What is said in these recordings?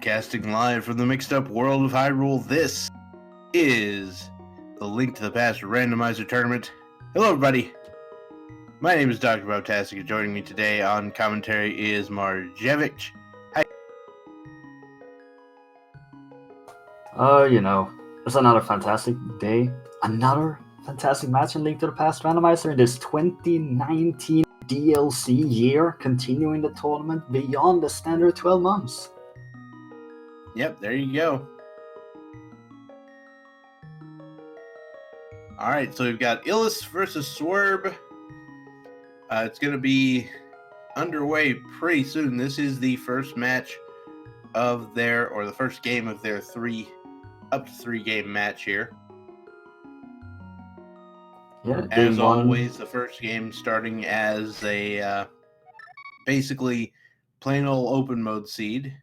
Broadcasting live from the mixed up world of Hyrule, this is the Link to the Past Randomizer Tournament. Hello everybody, my name is Dr. Bobtastic, and joining me today on commentary is Marjevic. Hi. It's another fantastic day, another fantastic match in Link to the Past Randomizer in this 2019 DLC year, continuing the tournament beyond the standard 12 months. Yep, there you go. Alright, so we've got Illus versus Swerb. It's going to be underway pretty soon. This is the first match of the first game of their up to three game match here. Yeah, as always, the first game starting as a basically plain old open mode seed.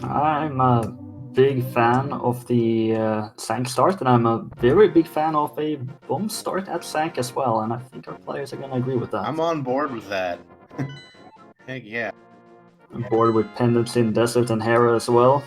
I'm a big fan of the Sank start, and I'm a very big fan of a bomb start at Sank as well, and I think our players are going to agree with that. I'm on board with that. Heck yeah. I'm bored with Pendants in Desert and Hera as well.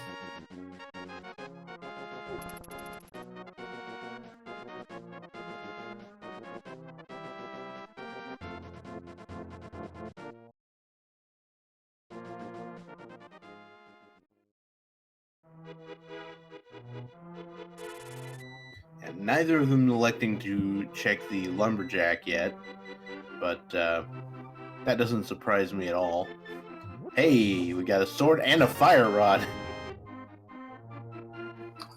And neither of them electing to check the Lumberjack yet, but that doesn't surprise me at all. Hey, we got a sword and a fire rod.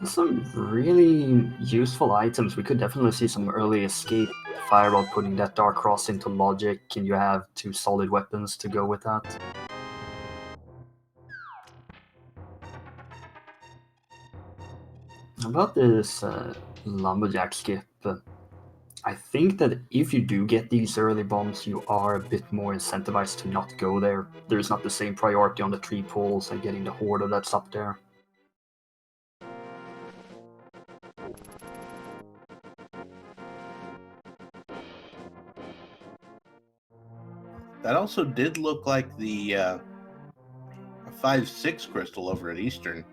Some really useful items. We could definitely see some early escape. Fire rod putting that Dark Cross into logic, and you have two solid weapons to go with that. About this Lumberjack skip, I think that if you do get these early bombs, you are a bit more incentivized to not go there. There's not the same priority on the tree pulls and getting the hoarder that's up there. That also did look like the 5-6 crystal over at Eastern,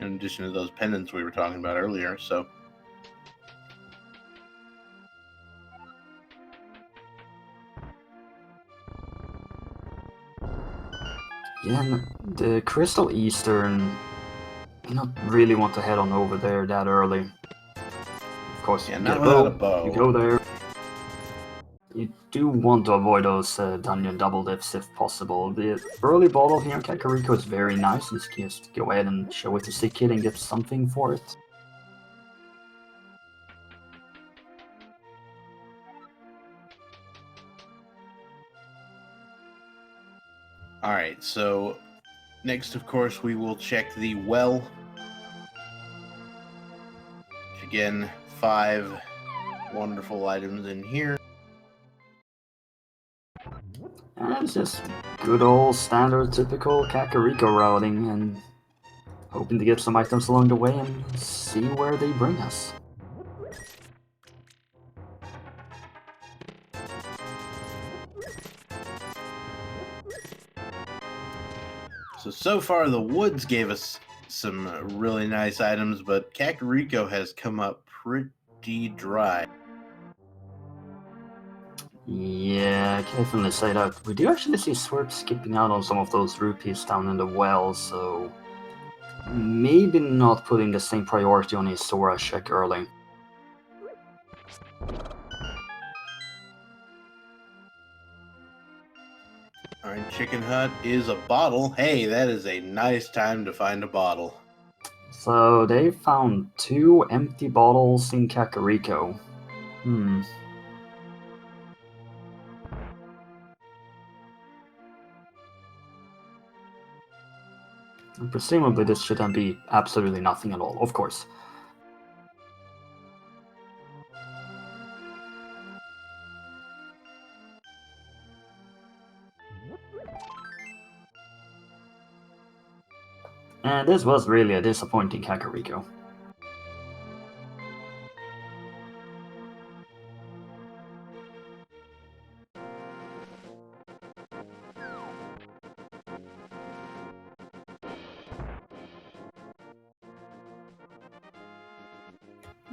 in addition to those pendants we were talking about earlier, so... Yeah, the Crystal Eastern, you don't really want to head on over there that early. Of course, yeah, you not get without a bow. You go there. You do want to avoid those dungeon double dips if possible. The early bottle here in Kakariko is very nice. You just go ahead and show it to Sick Kid and get something for it. Alright, so next, of course, we will check the well. Again, 5 wonderful items in here. And it's just good old standard typical Kakariko routing and hoping to get some items along the way and see where they bring us. So far the woods gave us some really nice items, but Kakariko has come up pretty dry. Yeah, I can definitely say that. We do actually see Swerb skipping out on some of those rupees down in the well, so maybe not putting the same priority on his Sora check early. Alright, Chicken Hut is a bottle. Hey, that is a nice time to find a bottle. So they found 2 empty bottles in Kakariko. And presumably this should then be absolutely nothing at all, of course. And this was really a disappointing Kakariko.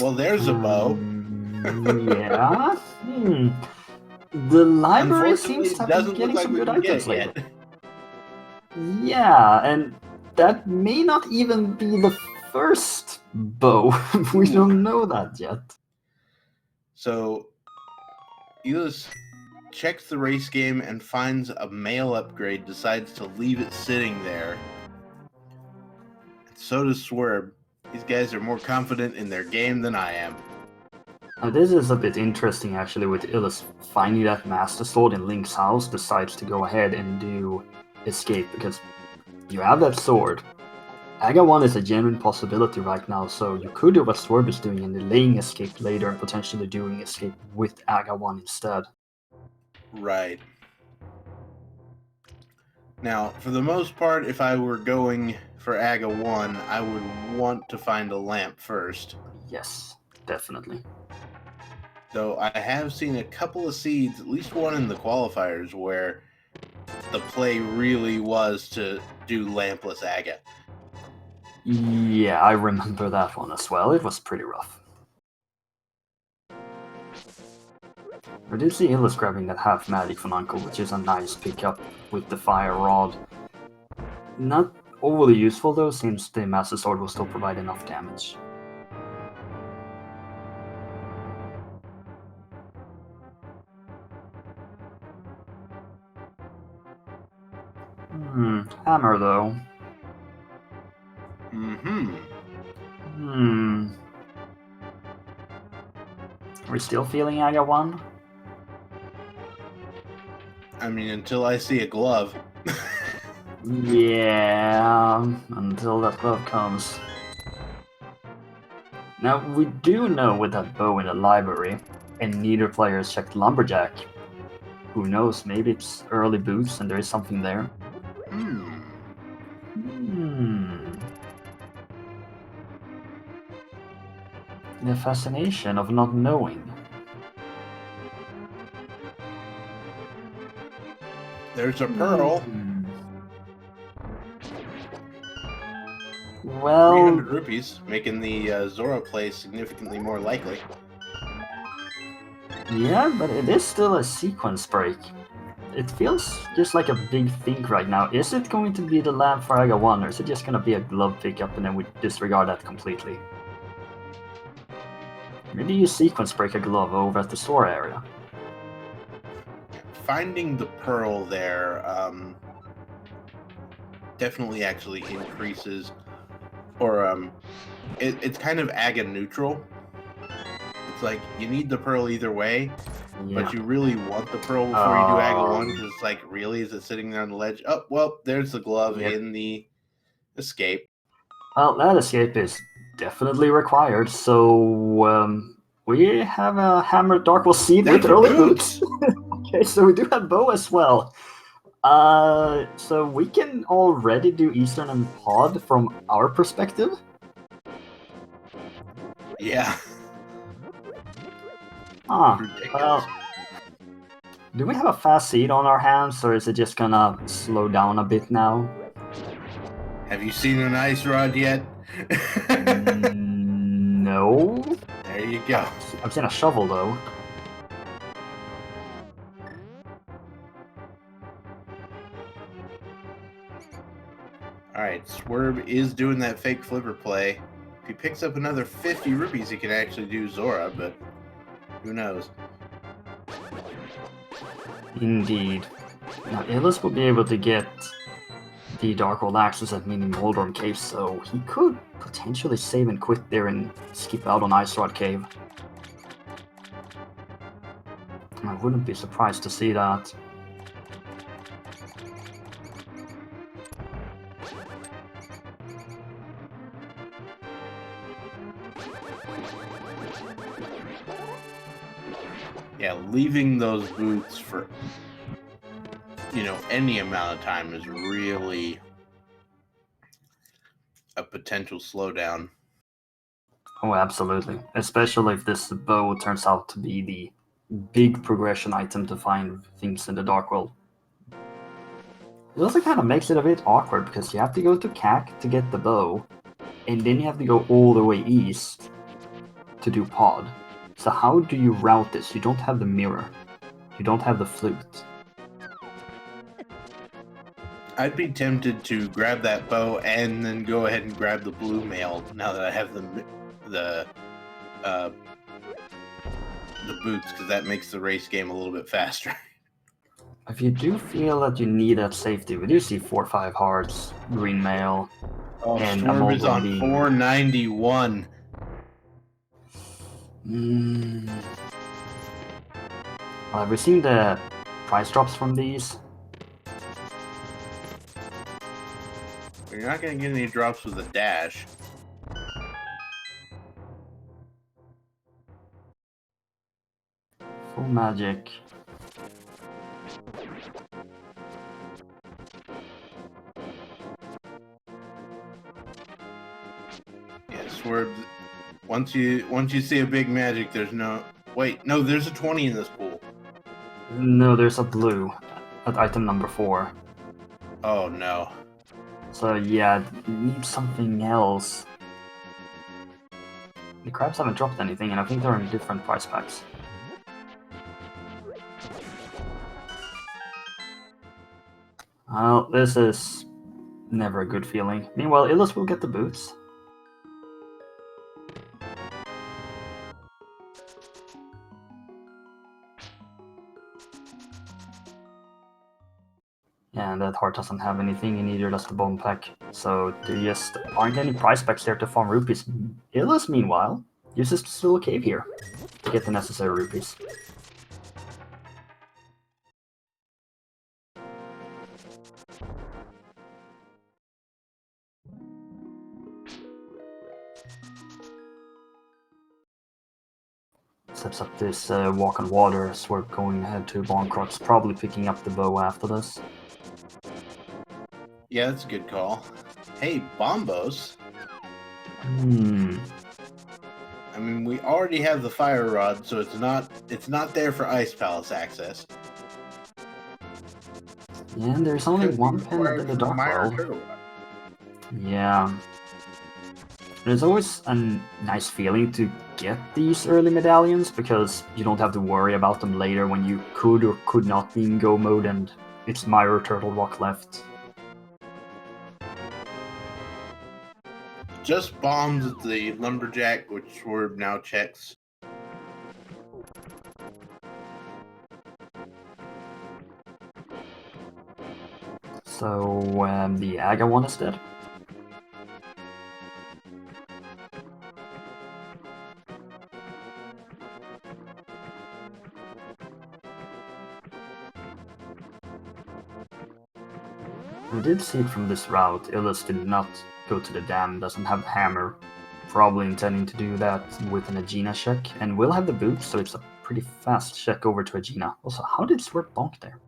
Well, there's a bow. Yeah. The library Unfortunately, seems to it have been doesn't look getting like some we good can get items it lately. yet. Yeah, and that may not even be the first bow. We don't know that yet. So, Illus checks the race game and finds a mail upgrade, decides to leave it sitting there. And so does Swerb. These guys are more confident in their game than I am. Now, this is a bit interesting actually, with Illus finding that Master Sword in Link's house, decides to go ahead and do escape, because you have that sword. Aga 1 is a genuine possibility right now, so you could do what Swerb is doing and delaying escape later and potentially doing escape with Aga 1 instead. Right. Now, for the most part, if I were going for Aga 1, I would want to find a lamp first. Yes, definitely. Though I have seen a couple of seeds, at least one in the qualifiers, where the play really was to do lampless Aga. Yeah, I remember that one as well. It was pretty rough. I did see Illus grabbing that half magic from Uncle, which is a nice pickup with the fire rod. Not overly useful though, since the Master Sword will still provide enough damage. Hammer though. We're still feeling Aga 1? I mean, until I see a glove. Yeah, until that glove comes. Now, we do know with that bow in the library, and neither player has checked Lumberjack. Who knows, maybe it's early boots and there is something there. The fascination of not knowing. There's a pearl. Well, 300 rupees, making the Zora play significantly more likely. Yeah, but it is still a sequence break. It feels just like a big think right now. Is it going to be the lamp for Aga 1, or is it just going to be a glove pickup and then we disregard that completely? Maybe you sequence break a glove over at the store area. Finding the pearl there definitely actually increases, or it's kind of Aga neutral. It's like you need the pearl either way, but you really want the pearl before you do Aga 1, because it's like, really, is it sitting there on the ledge? Oh, well, there's the glove in the escape. Well, that escape is definitely required, so we have a Hammered Darkwill Seed with early boots. Okay, so we do have bow as well. So we can already do Eastern and Pod from our perspective. Yeah. Well, do we have a fast seed on our hands, or is it just gonna slow down a bit now? Have you seen an ice rod yet? No. There you go. I've seen a shovel though. Alright, Swerb is doing that fake flipper play. If he picks up another 50 rupees, he can actually do Zora, but who knows? Indeed. Now, Illus will be able to get the Darkworld access at Mini Moldorm Cave, so he could potentially save and quit there and skip out on Ice Rod Cave. I wouldn't be surprised to see that. Yeah, leaving those boots for, any amount of time is really a potential slowdown. Oh, absolutely. Especially if this bow turns out to be the big progression item to find things in the Dark World. It also kind of makes it a bit awkward, because you have to go to CAC to get the bow, and then you have to go all the way east. to do pod. So how do you route this? You don't have the mirror. You don't have the flute. I'd be tempted to grab that bow and then go ahead and grab the blue mail now that I have the boots, because that makes the race game a little bit faster. If you do feel that you need that safety, we do see 4 or 5 hearts, green mail, and a Swerb is on beam. 491. Have we seen the price drops from these? You're not going to get any drops with a dash. Full magic. Yeah, Swerb. Once you see a big magic, there's no... Wait, no, there's a 20 in this pool. No, there's a blue at item number 4. Oh, no. So yeah, need something else. The crabs haven't dropped anything, and I think they're in different price packs. Well, this is never a good feeling. Meanwhile, Illus will get the boots. Yeah, and that heart doesn't have anything, and neither does the bone pack. So there just aren't any price packs there to farm rupees. Illus, meanwhile, uses this little cave here to get the necessary rupees. Sets up this walk on water, Swerb going ahead to Bonkrox, probably picking up the bow after this. Yeah, that's a good call. Hey, Bombos. I mean, we already have the fire rod, so it's not there for Ice Palace access. Yeah, and there's only one pen in the dark world. Yeah. There's always a nice feeling to get these early medallions, because you don't have to worry about them later when you could or could not be in go mode and it's Myra Turtle Rock left. Just bombs at the lumberjack, which Swerb now checks. So, the Aga one is dead. We did see it from this route. Illus did not go to the dam, doesn't have a hammer. Probably intending to do that with an Aegina check, and will have the boots, so it's a pretty fast check over to Aegina. Also, how did Swerb bonk there?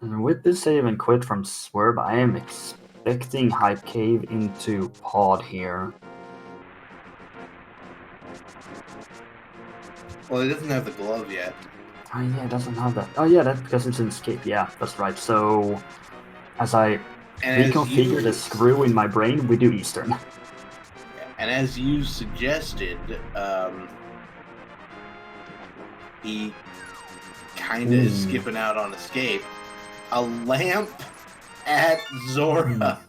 And with this save and quit from Swerb, I am expecting Hype Cave into Pod here. Well, it doesn't have the glove yet. Oh yeah, it doesn't have that. Oh yeah, that's because it's in Escape. Yeah, that's right. So, as I reconfigure the screw in my brain, we do Eastern. And as you suggested, he kind of is skipping out on Escape. A lamp at Zora.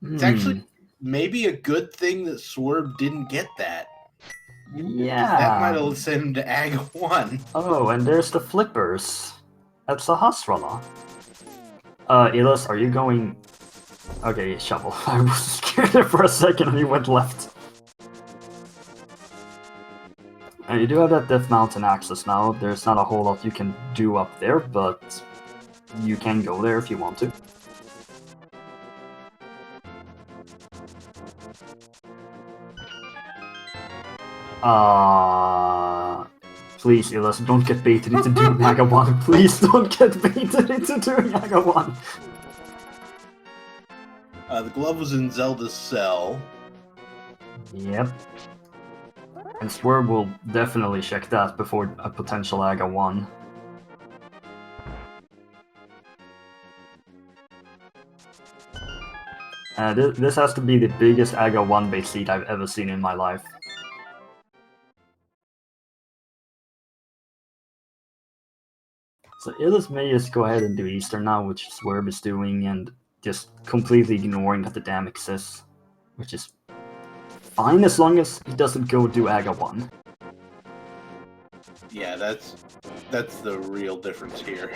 It's actually maybe a good thing that Swerb didn't get that. Yeah. That might have sent him to Aga 1. Oh, and there's the flippers. That's a Hasrala. Illus, are you going... Okay, shovel. I was scared there for a second and he went left. And you do have that Death Mountain access now. There's not a whole lot you can do up there, but you can go there if you want to. Please, Illus, don't get baited into doing Aga 1. Please don't get baited into doing Aga 1. The glove was in Zelda's cell. Yep. And Swerb will definitely check that before a potential Aga 1. This has to be the biggest Aga 1 base lead I've ever seen in my life. So Illus may just go ahead and do Eastern now, which Swerb is doing, and just completely ignoring that the dam exists. Which is fine as long as he doesn't go do Aga 1. Yeah, that's the real difference here.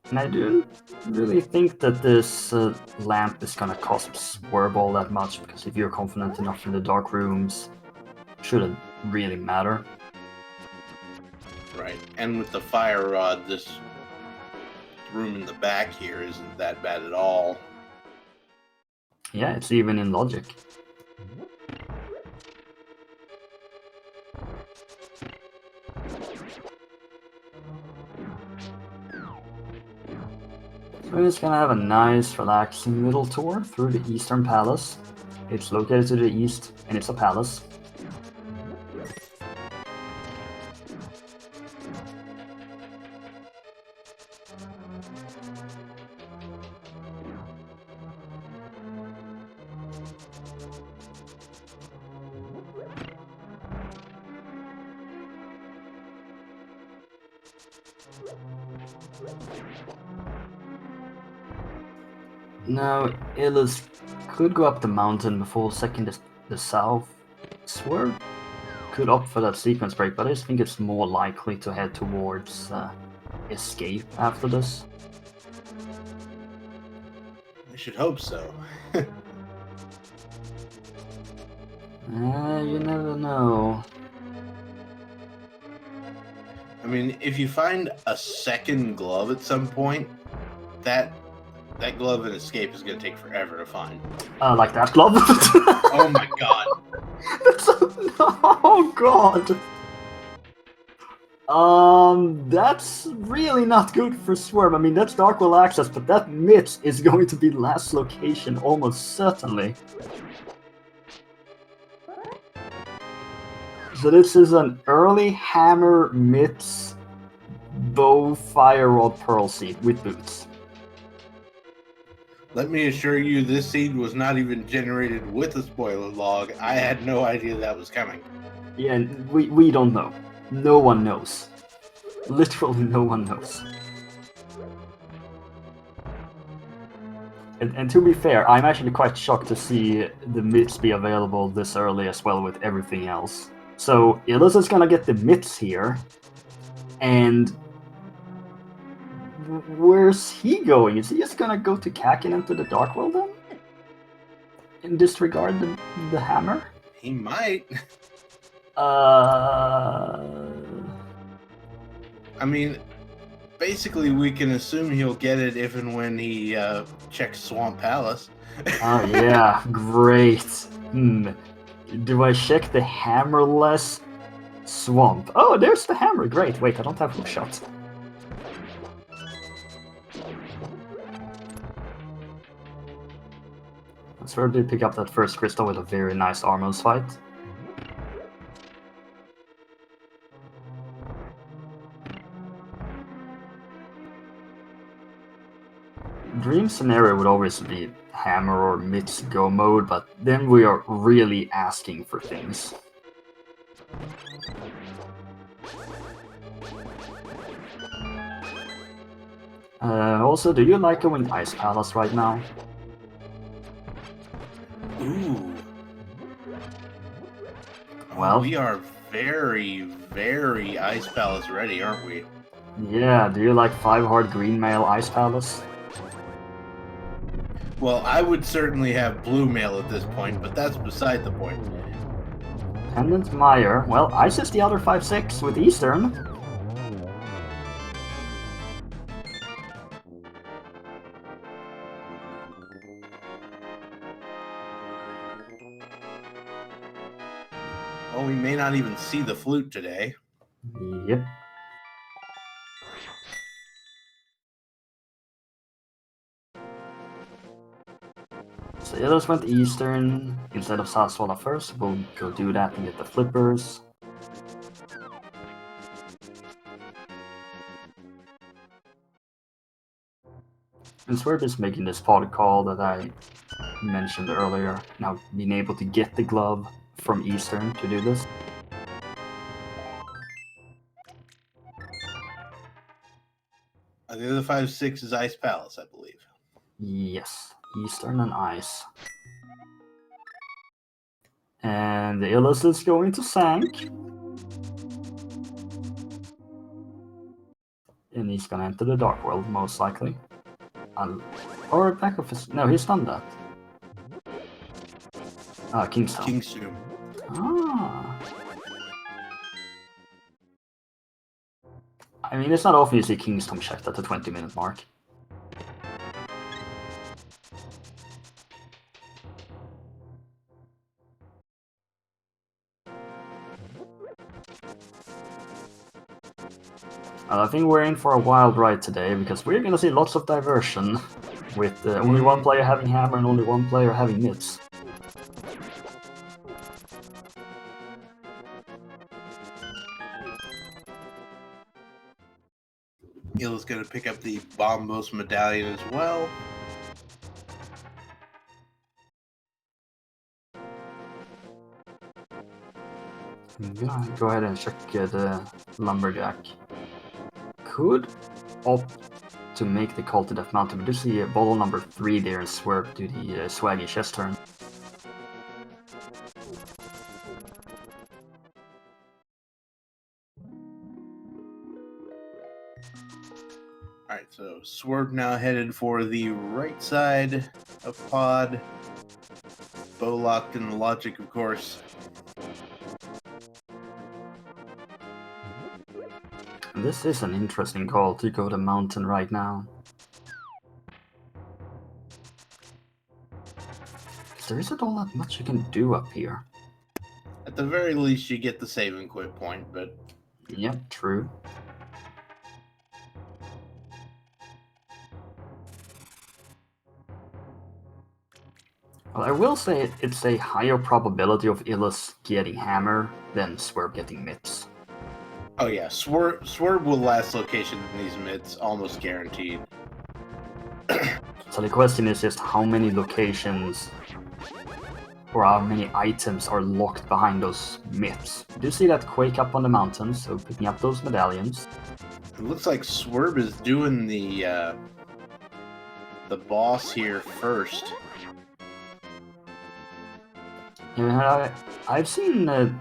And I don't really think that this lamp is gonna cost Swerb all that much, because if you're confident enough in the dark rooms, it shouldn't really matter. Right, and with the fire rod, this room in the back here isn't that bad at all. Yeah, it's even in logic. So we're just gonna have a nice, relaxing little tour through the Eastern Palace. It's located to the east, and it's a palace. Now, Illus could go up the mountain before second the south. Swerve could opt for that sequence break, but I just think it's more likely to head towards escape after this. I should hope so. You never know. I mean, if you find a second glove at some point, that glove and escape is going to take forever to find. Like that glove? Oh my god. Oh god. That's really not good for Swerve. I mean, that's Dark Will access, but that Mitz is going to be last location almost certainly. So this is an early hammer Mitz bow fire rod pearl seed with boots. Let me assure you, this seed was not even generated with a spoiler log. I had no idea that was coming. Yeah, we don't know. No one knows. Literally no one knows. And to be fair, I'm actually quite shocked to see the mitts be available this early as well with everything else. So Illus is gonna get the mitts here, and where's he going? Is he just gonna go to Kakin into the Dark World then? And disregard the hammer? He might. I mean, basically we can assume he'll get it if and when he checks Swamp Palace. Oh yeah, great. Do I check the hammerless swamp? Oh, there's the hammer. Great. Wait, I don't have hook shot. Swerb did pick up that first crystal with a very nice Armos fight. Dream scenario would always be hammer or mitts go mode, but then we are really asking for things. Also, do you like going Ice Palace right now? Ooh. Well, we are very, very Ice Palace ready, aren't we? Yeah, do you like 5 hard green mail Ice Palace? Well, I would certainly have blue mail at this point, but that's beside the point. Pendant Meyer. Well, Ice is the other 5-6 with Eastern. Well, we may not even see the flute today. Yep. So Illus went Eastern instead of Saswala first. We'll go do that and get the flippers. And Swerb is making this pod call that I mentioned earlier. Now being able to get the glove from Eastern to do this. The other 5-6 is Ice Palace, I believe. Yes, Eastern and Ice. And the Illus is going to Sank. And he's gonna enter the Dark World, most likely. Or back of his... No, he's done that. Kingstone. Kingstone. Ah. I mean, it's not often you see Kingstone checked at the 20-minute mark. I think we're in for a wild ride today, because we're gonna see lots of diversion, with only one player having hammer and only one player having mitts. Illus going to pick up the Bombos medallion as well. I'm gonna go ahead and check the Lumberjack. Could opt to make the call to Death Mountain, but do see bottle number 3 there and Swerb to the swaggy chest turn. Alright, so Swerb now headed for the right side of pod. Bow locked in the logic, of course. This is an interesting call to go to Mountain right now. Because there isn't all that much you can do up here. At the very least, you get the save and quit point, but... Yep, true. Well, I will say it's a higher probability of Illus getting hammer than Swerb getting mitts. Oh yeah, Swerb will last location in these mids, almost guaranteed. So the question is just how many locations or how many items are locked behind those myths. You do see that Quake up on the mountain, so picking up those medallions. It looks like Swerb is doing the boss here first. Yeah, I've seen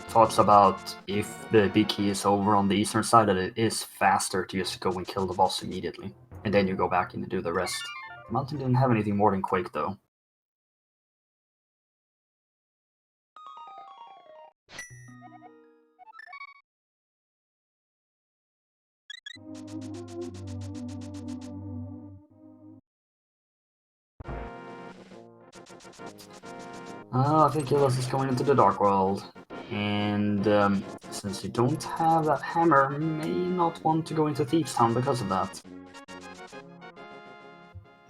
thoughts about if the big key is over on the eastern side, that it is faster to just go and kill the boss immediately, and then you go back in and do the rest. Mountain didn't have anything more than Quake though. I think Illus is going into the Dark World, and since you don't have that hammer, may not want to go into Thieves Town because of that.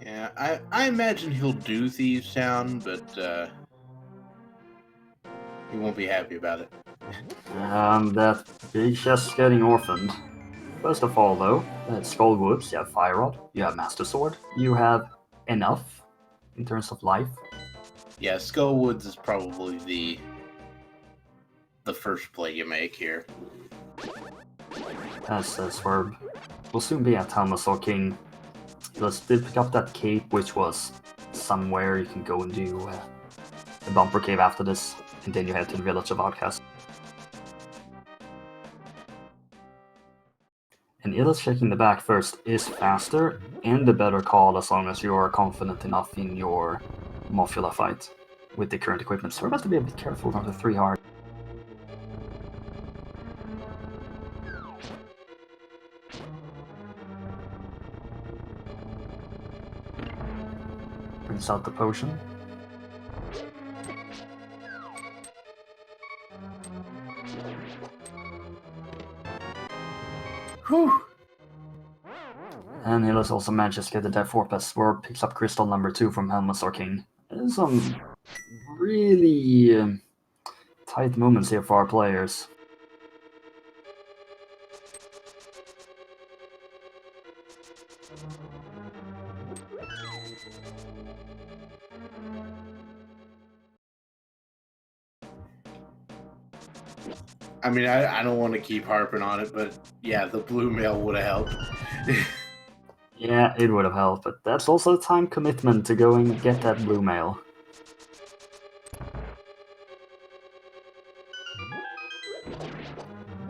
Yeah, I imagine he'll do Thieves Town, but he won't be happy about it. That big chest getting orphaned. First of all, though, Skull Woods, you have Fire Rod, you have Master Sword, you have enough in terms of life. Yeah, Skull Woods is probably the first play you make here. As Swerb will soon be at Talmasaur King. Let's pick up that cape, which was somewhere you can go and do the bumper cave after this, and then you head to the village of Outcasts. And Illus checking the back first is faster and a better call as long as you are confident enough in your Mothula fight with the current equipment. So we have to be a bit careful around the 3 hard. Brings out the potion. Whew! And Illus also manages to get the Death Warp as Swerb picks up crystal number 2 from Helmasaur King. been some really tight moments here for our players. I mean, I don't want to keep harping on it, but yeah, the blue mail would have helped. Yeah, it would have helped, but that's also a time commitment to go and get that blue mail.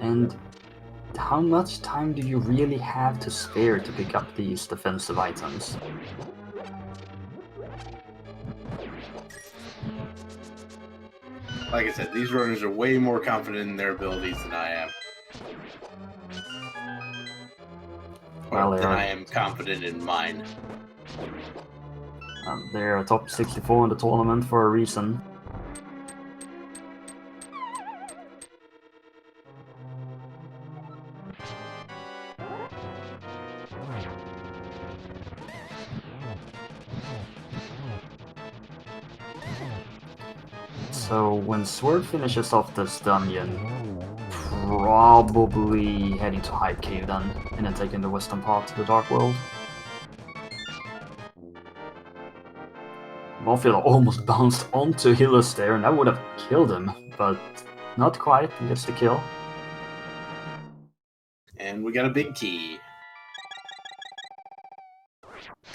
And how much time do you really have to spare to pick up these defensive items? Like I said, these runners are way more confident in their abilities than I am. Well, Than I am confident in mine. They're a top 64 in the tournament for a reason. So when Swerb finishes off this dungeon, probably heading to Hype Cave then, and then taking the western part to the Dark World. Mafia almost bounced onto Illus there, and that would have killed him, but not quite. He gets the kill. And we got a big key.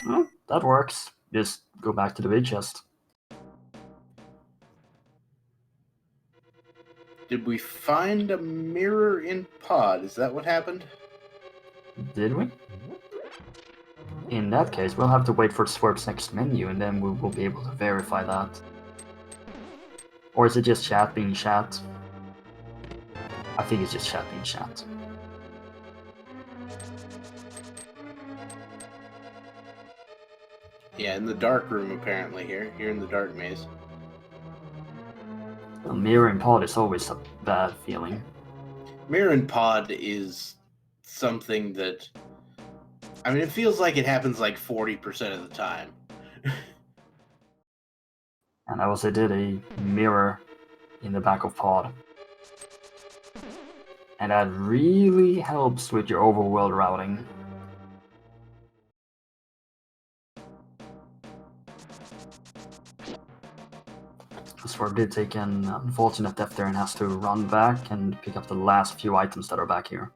Well, that works. Just go back to the big chest. Did we find a mirror in pod? Is that what happened? Did we? In that case, we'll have to wait for Swerv's next menu, and then we will be able to verify that. Or is it just chat being chat? I think it's just chat being chat. Yeah, in the dark room apparently here in the dark maze. A mirror in pod is always a bad feeling. Mirror in pod is something that, I mean, it feels like it happens like 40% of the time. And I also did a mirror in the back of pod. And that really helps with your overworld routing. Swerb did take an unfortunate death there and has to run back and pick up the last few items that are back here.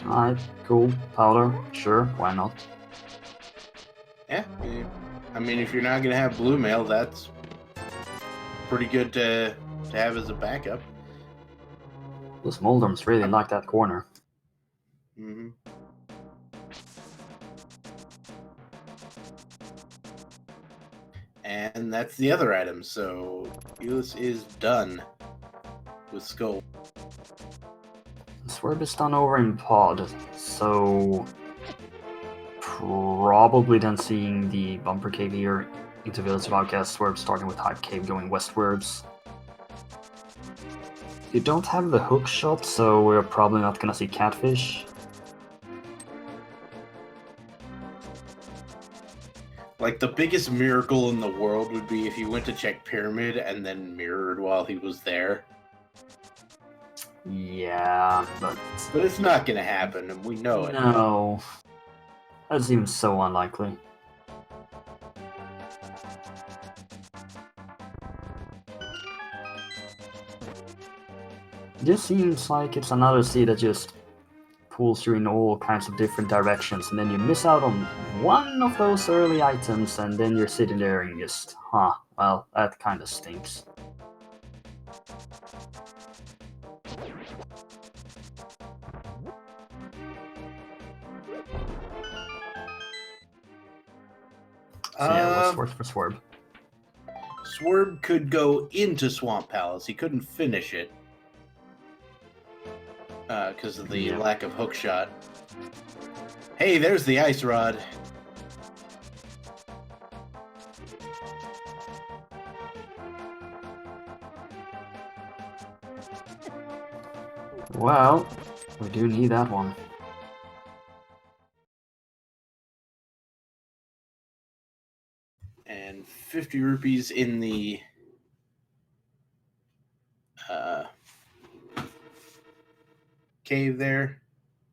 Alright, cool. Powder, sure, why not? Yeah, I mean, if you're not gonna have blue mail, that's pretty good to have as a backup. Those Moldorms really like that corner. Mm-hmm. And that's the other item, so Illus is done with Skull. Swerb is done over in pod, so probably then seeing the bumper cave here into Village of Outcast, Swerb starting with Hype Cave going westwards. You don't have the hook shot, so we're probably not gonna see Catfish. Like, the biggest miracle in the world would be if he went to check Pyramid and then mirrored while he was there. Yeah, but it's not gonna happen, and we know it. No. That seems so unlikely. It just seems like it's another sea that just pulls you in all kinds of different directions, and then you miss out on one of those early items, and then you're sitting there and just, well, that kind of stinks. So yeah, what's worth for Swerb? Swerb could go into Swamp Palace. He couldn't finish it because of the lack of hookshot. Hey, there's the ice rod. Well, we do need that one. And 50 rupees in the cave there.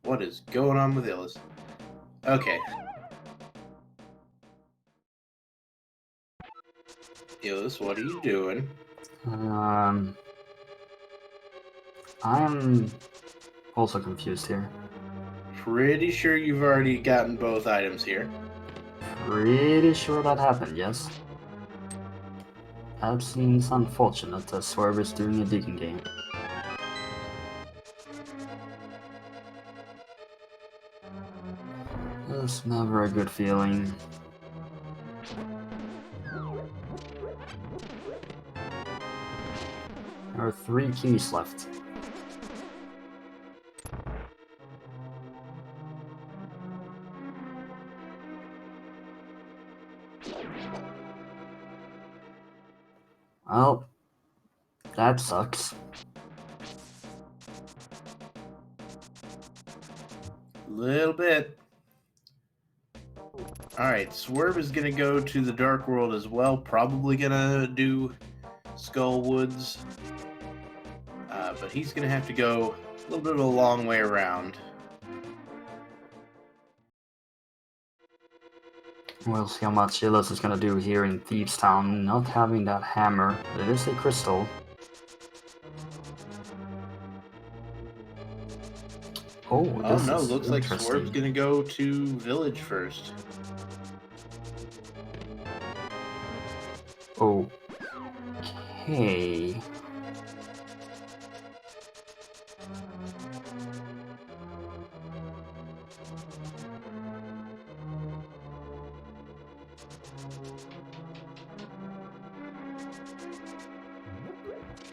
What is going on with Illus? Okay. Illus, what are you doing? I'm also confused here. Pretty sure you've already gotten both items here. Pretty sure that happened, yes. That seems unfortunate that Swerb is doing a digging game. That's never a good feeling. There are 3 keys left. Well, that sucks. Little bit. Alright, Swerb is gonna go to the Dark World as well. Probably gonna do Skull Woods. But he's gonna have to go a little bit of a long way around. We'll see how much Illus is gonna do here in Thieves Town, not having that hammer, but it is a crystal. Oh, this no, is looks like interesting. Swerve's gonna go to Village first. Okay.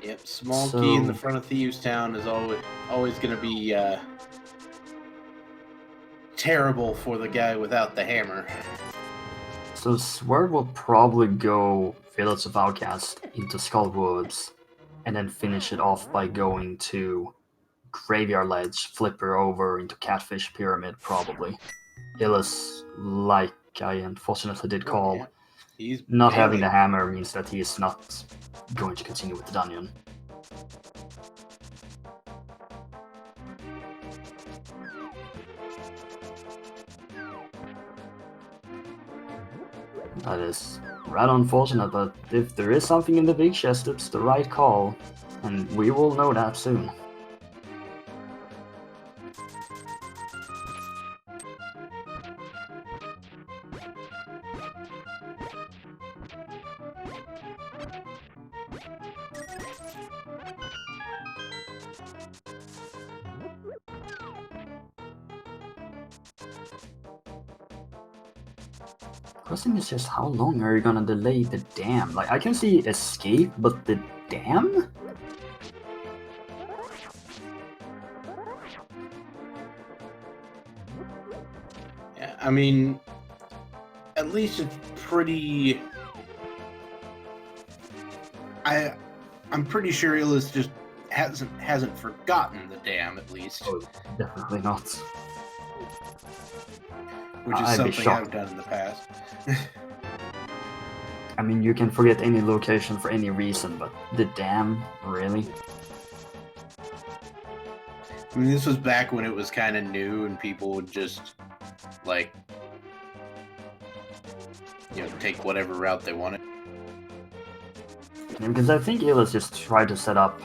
Yep, small key in the front of Thieves Town is always gonna be terrible for the guy without the hammer. So Swerve will probably go Village of Outcast into Skull Woods, and then finish it off by going to Graveyard Ledge, flip her over into Catfish Pyramid, probably. Illus, like I unfortunately did call, Yeah. He's not bailing. having the hammer means that he is not going to continue with the dungeon. That is rather unfortunate, but if there is something in the big chest, it's the right call, and we will know that soon. Question is just how long are you gonna delay the dam? Like, I can see escape, but the dam? Yeah, I mean, at least it's pretty. I'm pretty sure Illus just hasn't forgotten the dam, at least. Oh, definitely not. Which is I'd be something shocked. I've done in the past. I mean, you can forget any location for any reason, but the dam? Really? I mean, this was back when it was kind of new and people would just, like, take whatever route they wanted. Yeah, because I think Illus just tried to set up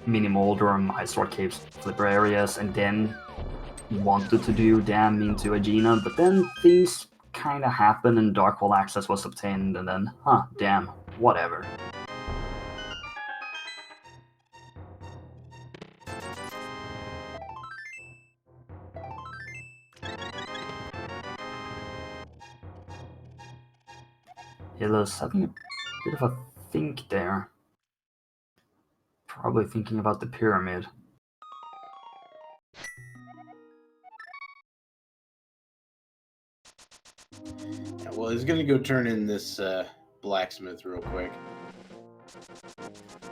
mini Moldrum, Ice Sword Caves, Flipper areas, and then wanted to do dam into Aegina, but then things kinda happened and Darkhold access was obtained, and then, damn, whatever. Illus having a bit of a think there. Probably thinking about the pyramid. Well, he's gonna go turn in this blacksmith real quick.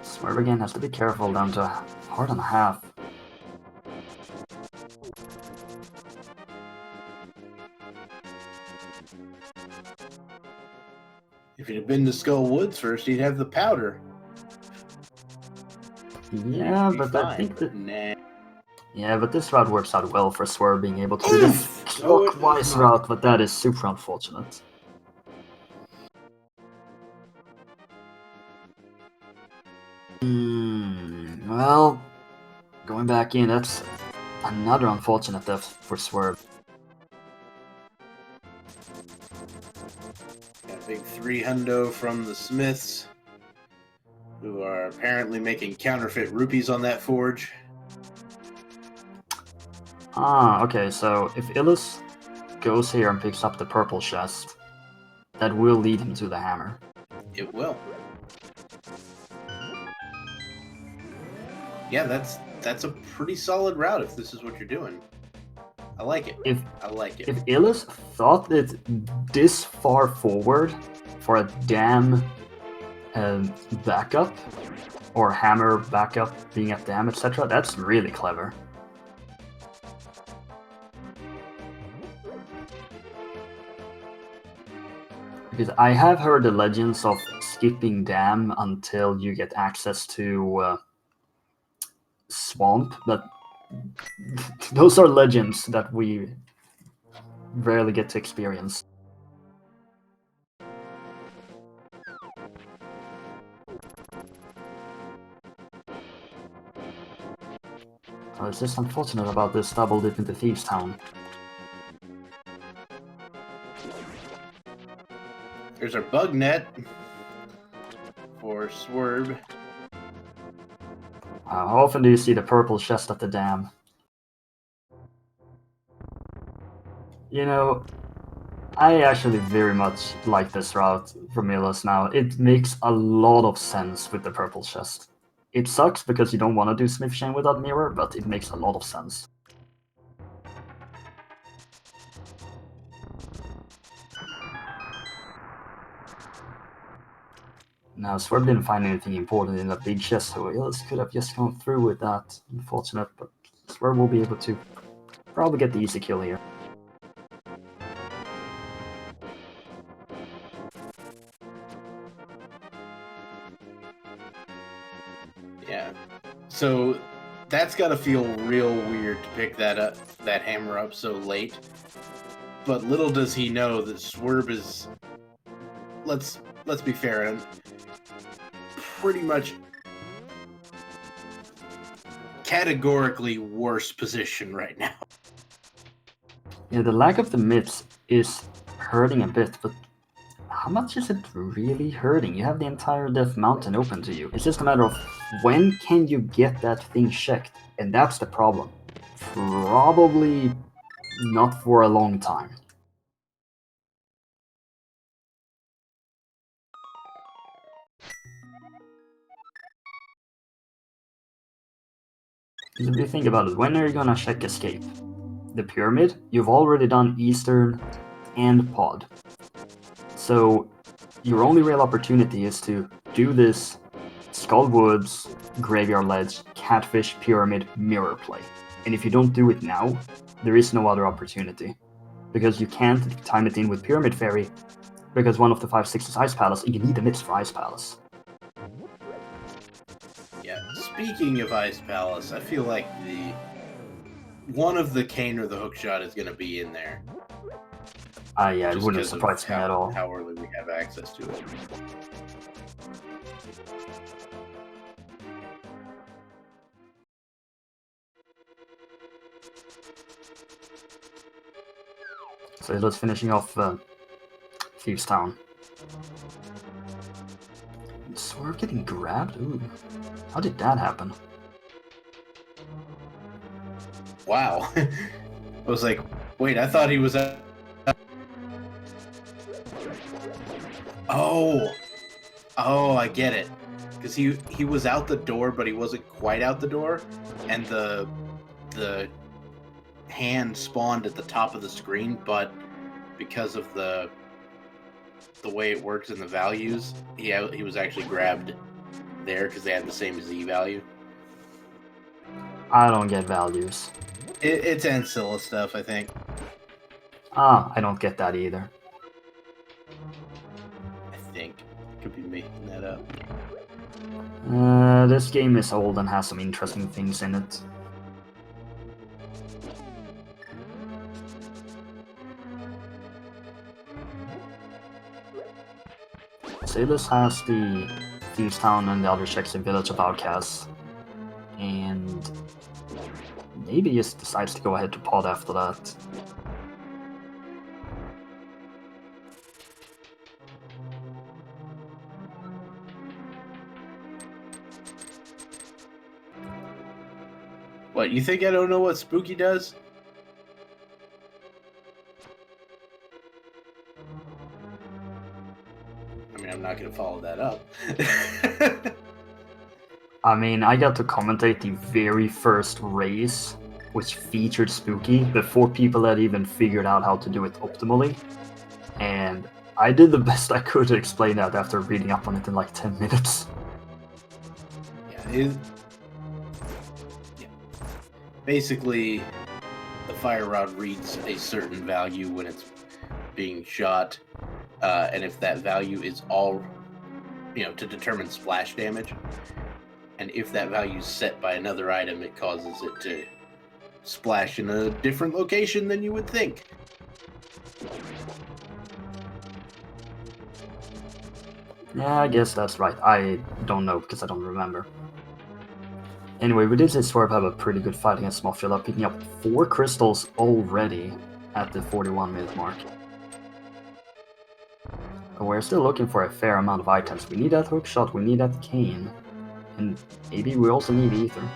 Swerb again has to be careful down to a heart and a half. If he'd have been to Skull Woods first, he'd have the powder. Yeah, but fine, I think that... Nah. Yeah, but this route works out well for Swerb being able to do this No, it clockwise does not. route, but that is super unfortunate. Well, going back in, that's another unfortunate death for Swerb. Got a big 300 from the Smiths, who are apparently making counterfeit rupees on that forge. Ah, okay, so if Illus goes here and picks up the purple chest, that will lead him to the hammer. It will. Yeah, that's a pretty solid route if this is what you're doing. I like it. I like it. If Illus thought that this far forward for a dam backup, or hammer backup being at dam, etc., that's really clever. Because I have heard the legends of skipping dam until you get access to swamp, but those are legends that we rarely get to experience. So it's just unfortunate about this double dip into Thieves Town. There's our bug net for Swerb. How often do you see the purple chest at the dam? You know, I actually very much like this route from Illus now. It makes a lot of sense with the purple chest. It sucks because you don't want to do Smith Chain without mirror, but it makes a lot of sense. Now, Swerb didn't find anything important in that big chest, so Illus could have just gone through with that. Unfortunate, but Swerb will be able to probably get the easy kill here. Yeah. So that's got to feel real weird to pick that hammer up so late. But little does he know that Swerb is, let's be fair, and pretty much categorically worse position right now. Yeah, the lack of the myths is hurting a bit, but how much is it really hurting? You have the entire Death Mountain open to you. It's just a matter of when can you get that thing checked, and that's the problem. Probably not for a long time. If you think about it, when are you gonna check escape? The pyramid? You've already done Eastern and Pod. So your only real opportunity is to do this Skull Woods, Graveyard Ledge, Catfish, Pyramid, Mirror play. And if you don't do it now, there is no other opportunity. Because you can't time it in with Pyramid Fairy, because one of the 5/6 is Ice Palace, and you need the myths for Ice Palace. Yeah, speaking of Ice Palace, I feel like one of the cane or the hookshot is going to be in there. Yeah, it wouldn't surprise me at all. How early we have access to it. So let's finishing off Thieves Town. Swerve getting grabbed? Ooh. How did that happen? Wow. I was like, wait, I thought he was at... Oh, I get it. Because he was out the door, but he wasn't quite out the door, and the hand spawned at the top of the screen, but because of the the way it works in the values, he was actually grabbed there because they had the same Z value. I don't get values. It's Ancilla stuff, I think. Ah, I don't get that either. I think. Could be making that up. This game is old and has some interesting things in it. Illus has the Thieves Town and the other checks in Village of Outcasts, and maybe just decides to go ahead to pod after that. What, you think I don't know what Spooky does? I mean, I'm not going to follow that up. I mean, I got to commentate the very first race, which featured Spooky, before people had even figured out how to do it optimally. And I did the best I could to explain that after reading up on it in like 10 minutes. Yeah, basically, the fire rod reads a certain value when it's being shot, and if that value is all, to determine splash damage, and if that value is set by another item, it causes it to splash in a different location than you would think. Yeah, I guess that's right. I don't know because I don't remember. Anyway, we did see Swerb have a pretty good fight against Mothula, picking up 4 crystals already at the 41-minute mark. But we're still looking for a fair amount of items. We need that hookshot, we need that cane, and maybe we also need ether.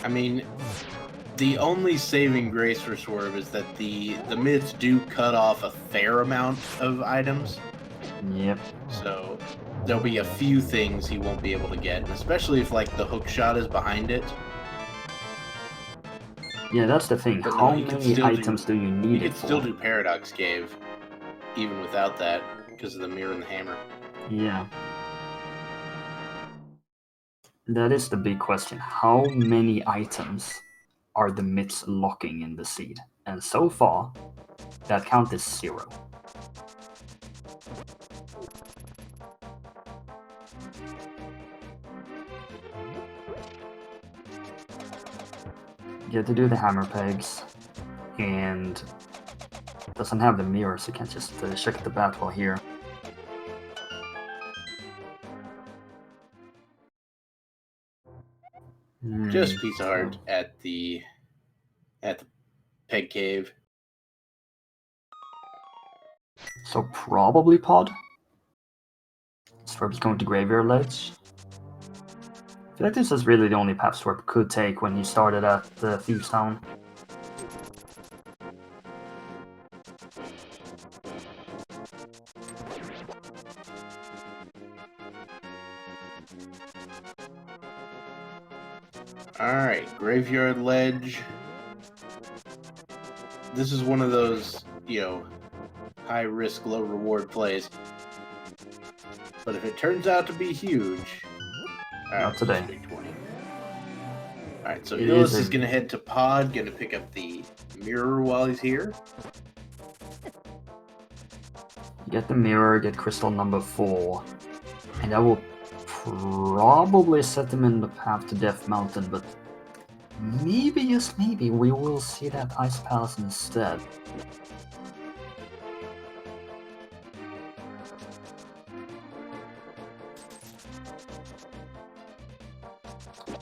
I mean, the only saving grace for Swerb is that the mids do cut off a fair amount of items. Yep. So there'll be a few things he won't be able to get, and especially if like the hook shot is behind it. Yeah, that's the thing. But How no, you can many still items do you need You it could still for? do Paradox Cave, even without that, because of the mirror and the hammer. Yeah. That is the big question. How many items are the myths locking in the seed? And so far, that count is 0. Get to do the hammer pegs, and doesn't have the mirror, so you can't just check the battle here. Just piece of heart at the peg cave. So probably pod. Swerb is going to Graveyard Ledge. I feel like this is really the only path Swerb could take when he started at the Thieves Town. Alright, Graveyard Ledge. This is one of those, high risk, low reward plays. But if it turns out to be huge... Not today. Alright, so It Illus is is going to head to Pod, going to pick up the mirror while he's here. Get the mirror, get crystal number 4, and that will probably set him in the path to Death Mountain, but maybe, just maybe, we will see that Ice Palace instead.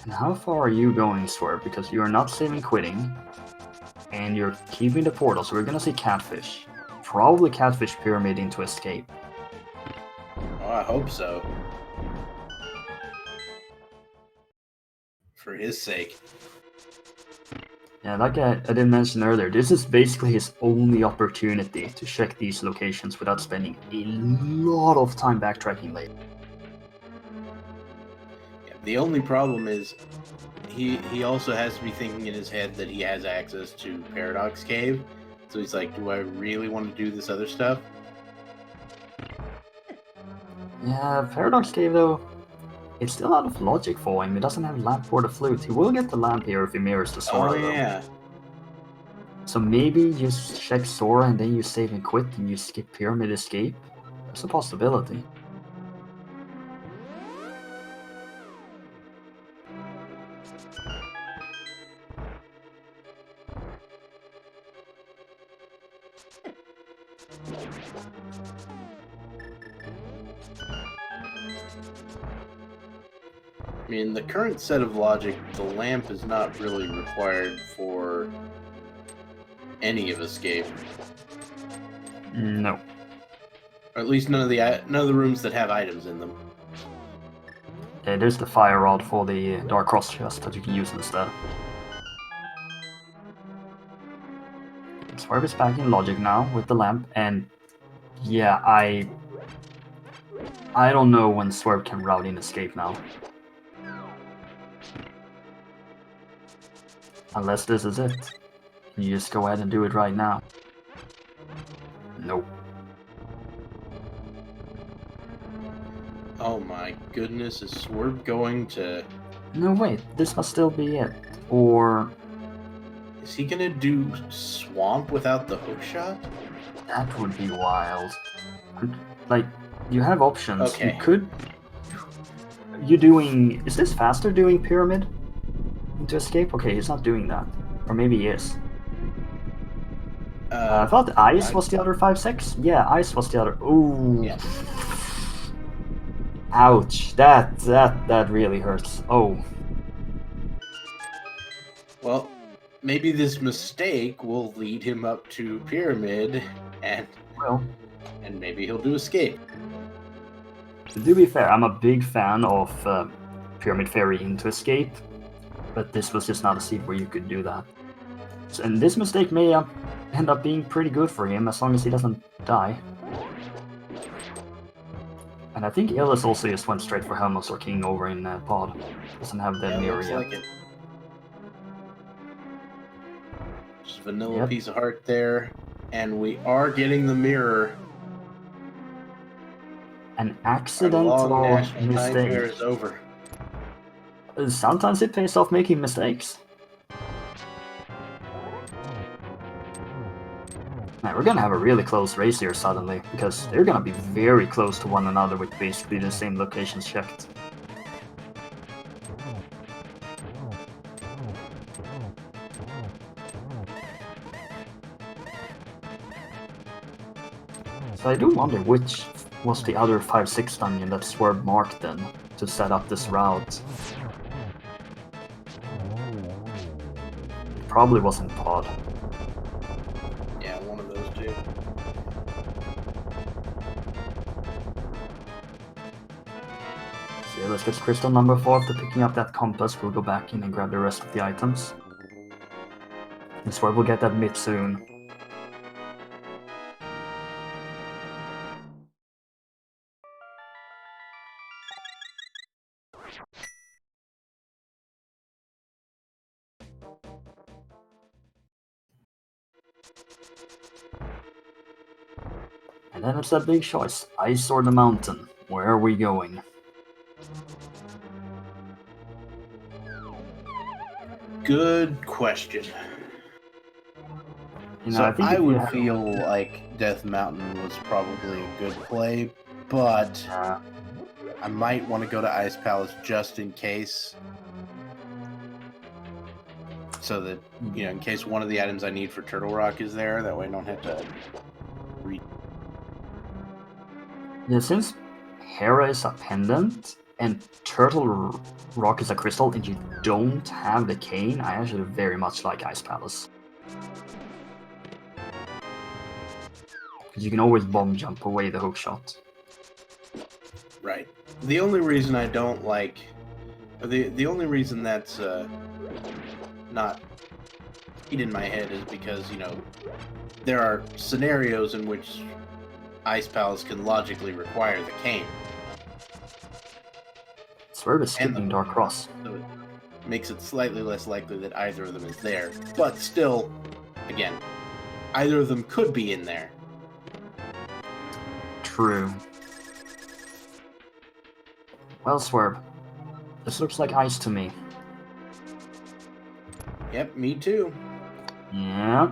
And how far are you going, Swerb? Because you are not saving quitting, and you're keeping the portal, so we're gonna see Catfish. Probably Catfish Pyramid into Escape. Oh, I hope so. For his sake. Yeah, like I did mention earlier, this is basically his only opportunity to check these locations without spending a lot of time backtracking later. Yeah, The only problem is he also has to be thinking in his head that he has access to Paradox Cave. So he's like, do I really want to do this other stuff? Yeah, Paradox Cave though, it's still out of logic for him. He doesn't have lamp or the flute. He will get the lamp here if he mirrors the Sora though. Yeah. So maybe you check Sora and then you save and quit and you skip Pyramid Escape? That's a possibility. I mean, the current set of logic, the lamp is not really required for any of escape. No. Or at least none of the rooms that have items in them. Okay, there's the fire rod for the Dark Cross chest that you can use instead. Swerb is back in logic now with the lamp, and yeah, I don't know when Swerb can route in escape now. Unless this is it. You just go ahead and do it right now. Nope. Oh my goodness, is Swerb going to... No, wait, this must still be it. Or... Is he gonna do Swamp without the hookshot? that would be wild. Like, you have options. Okay. You could... You doing... Is this faster doing Pyramid? Into escape? Okay, he's not doing that. Or maybe he is. I thought Ice was the other 5-6? Yeah, Ice was the other... Ooh. Yeah. Ouch. That really hurts. Oh. Well, maybe this mistake will lead him up to Pyramid, and Well, maybe he'll do Escape. to be fair, I'm a big fan of Pyramid Fairy into escape, but this was just not a seed where you could do that. And this mistake may end up being pretty good for him as long as he doesn't die. And I think Illus also just went straight for Helmut or King over in Pod. Doesn't have the mirror looks yet. like it. Just vanilla Yep. piece of heart there, and we are getting the mirror. An Our accidental long national nightmare mistake. is over. Sometimes it pays off making mistakes. Now, we're gonna have a really close race here suddenly, because they're gonna be very close to one another with basically the same locations checked. So I do wonder which was the other 5-6 dungeon that Swerb marked then, to set up this route. It probably wasn't Pod. Yeah, one of those two. So yeah, let's get crystal number 4 after picking up that compass. We'll go back in and grab the rest of the items. And Swerb will get that myth soon. And then it's that big choice, ice or the mountain. Where are we going? Good question. You know, So I think I if you would have- feel like Death Mountain was probably a good play, but I might want to go to Ice Palace just in case. So that, you know, in case one of the items I need for Turtle Rock is there, that way I don't have to read. Yeah, since Hera is a pendant and Turtle Rock is a crystal and you don't have the cane, I actually very much like Ice Palace. Because you can always bomb jump away the hook shot. Right. The only reason I don't like, the only reason that's not in my head is because, you know, there are scenarios in which Ice Palace can logically require the cane. Swerb is And skipping Dark Cross. so it makes it slightly less likely that either of them is there. But still, again, either of them could be in there. True. Well, Swerb, this looks like ice to me. Yep, me too. Yeah.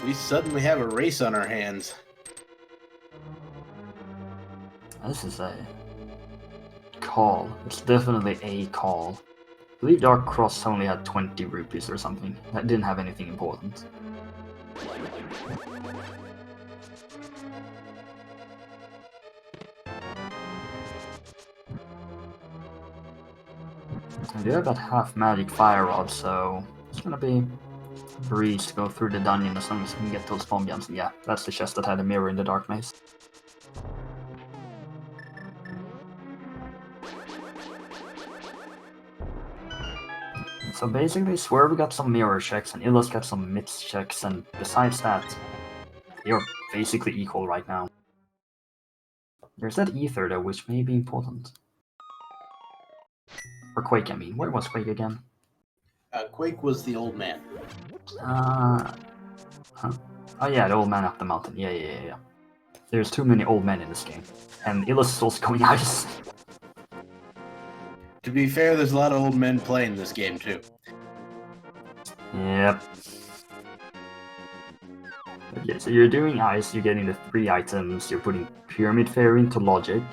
We suddenly have a race on our hands. This is a call. It's definitely a call. I believe Dark Cross only had 20 rupees or something. That didn't have anything important. I do have that half magic fire rod, so it's gonna be a breeze to go through the dungeon as long as we can get those bomb jumps. Yeah, that's the chest that had a mirror in the dark maze. So basically, Swerve got some mirror checks and Illus got some myths checks, and besides that, you're basically equal right now. There's that ether though, which may be important. Or Quake, I mean. Where was Quake again? Quake was the old man. Huh? Oh yeah, the old man up the mountain. Yeah. There's too many old men in this game. And Illus is also going ice. To be fair, there's a lot of old men playing this game too. Yep. Okay, so you're doing ice, you're getting the 3 items, you're putting Pyramid Fairy into Logic.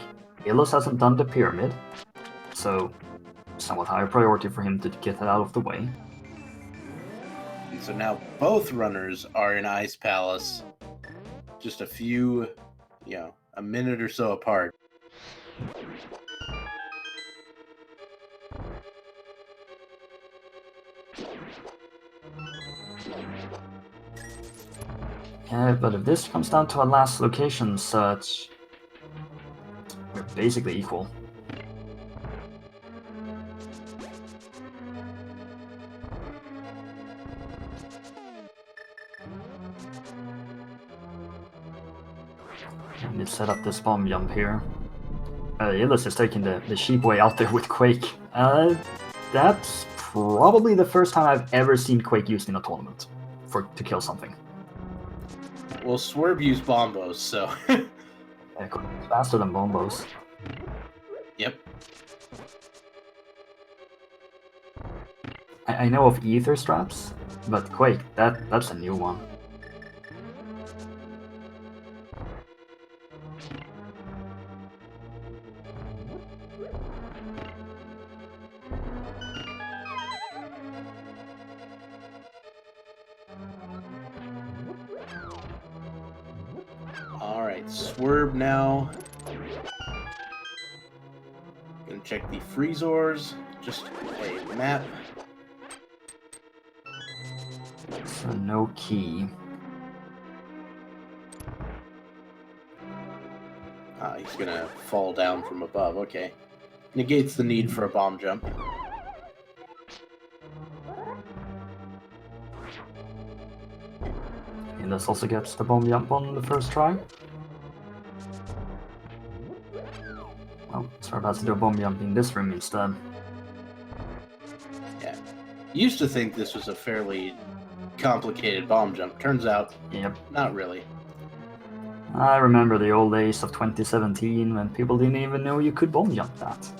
Illus hasn't done the Pyramid, so somewhat higher priority for him to get that out of the way. And so now both runners are in Ice Palace, just a few, a minute or so apart. Yeah, but if this comes down to a last location search, we're basically equal. And let's set up this bomb jump here. Illus is taking the sheep way out there with Quake. That's probably the first time I've ever seen Quake used in a tournament to kill something. Well, Swerb used bombos, so... Yeah, Quake's faster than bombos. Yep. I know of ether straps, but Quake, that's a new one. Alright, Swerb now. Gonna check the Freezors. Just a map. So no key. He's gonna fall down from above, okay. Negates the need for a bomb jump. And this also gets the bomb jump on the first try. Well, Swerve has to do a bomb jump in this room instead. Yeah. Used to think this was a fairly complicated bomb jump. Turns out, Yep. not really. I remember the old days of 2017 when people didn't even know you could bomb jump that.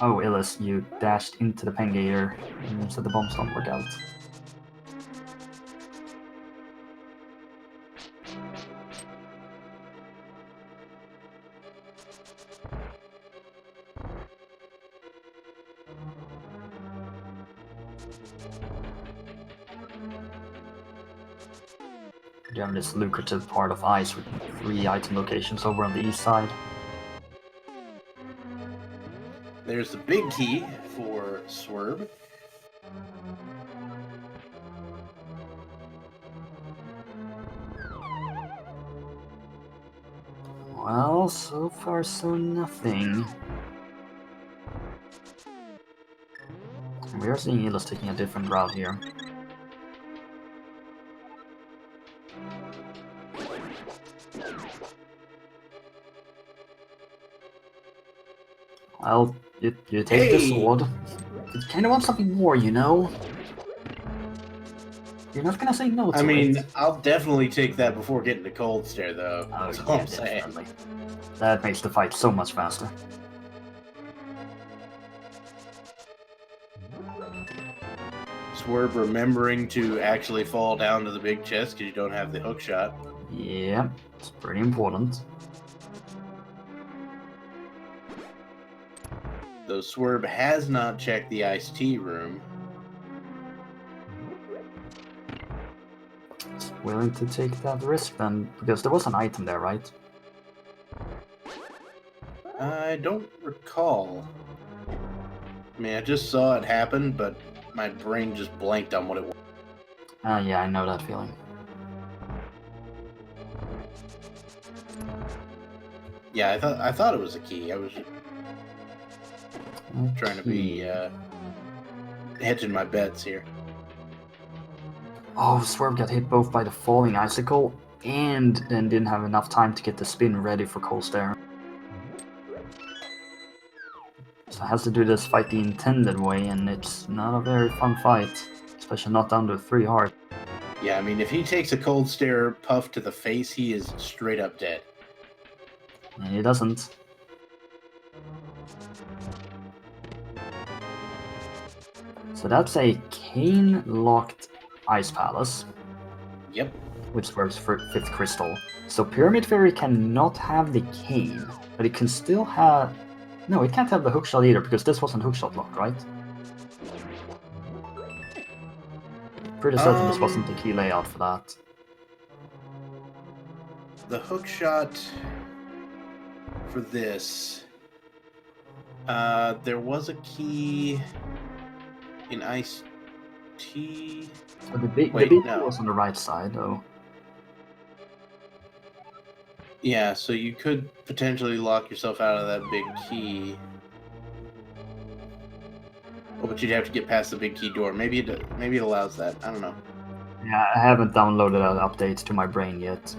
Oh, Illus, you dashed into the Pengator and so the bombs don't work out. You have this lucrative part of ice with 3 item locations over on the east side. There's the big key for Swerb. Well, so far so nothing. We are seeing Illus taking a different route here. Well, you take the sword. You kind of want something more, you know? You're not gonna say no to I mean, it. I'll definitely take that before getting the cold stare, though. Oh, That's all yeah, I'm saying. definitely. That makes the fight so much faster. Swerb remembering to actually fall down to the big chest because you don't have the hook shot. Yeah, it's pretty important. Though Swerb has not checked the iced tea room. Willing to take that risk then, because there was an item there, right? I don't recall. I mean, I just saw it happen, but my brain just blanked on what it was. Yeah, I know that feeling. Yeah, I thought it was a key. I was trying to be hedging my bets here. Oh, Swerve got hit both by the falling icicle and then didn't have enough time to get the spin ready for Cold Stare. So has to do this fight the intended way, and it's not a very fun fight, especially not under 3 heart. Yeah, I mean, if he takes a cold stare puff to the face, he is straight up dead. And he doesn't. So that's a cane-locked Ice Palace. Yep. Which Swerve's 5th crystal. So Pyramid Fairy cannot have the cane, but it can still have... No, it can't have the hookshot either, because this wasn't hookshot locked, right? Pretty certain this wasn't the key layout for that. The hook shot for this. There was a key in Ice Tea. So the big Wait, key no. was on the right side, though. Yeah, so you could potentially lock yourself out of that big key. Oh, but you'd have to get past the big key door. Maybe it allows that. I don't know. Yeah, I haven't downloaded that update to my brain yet.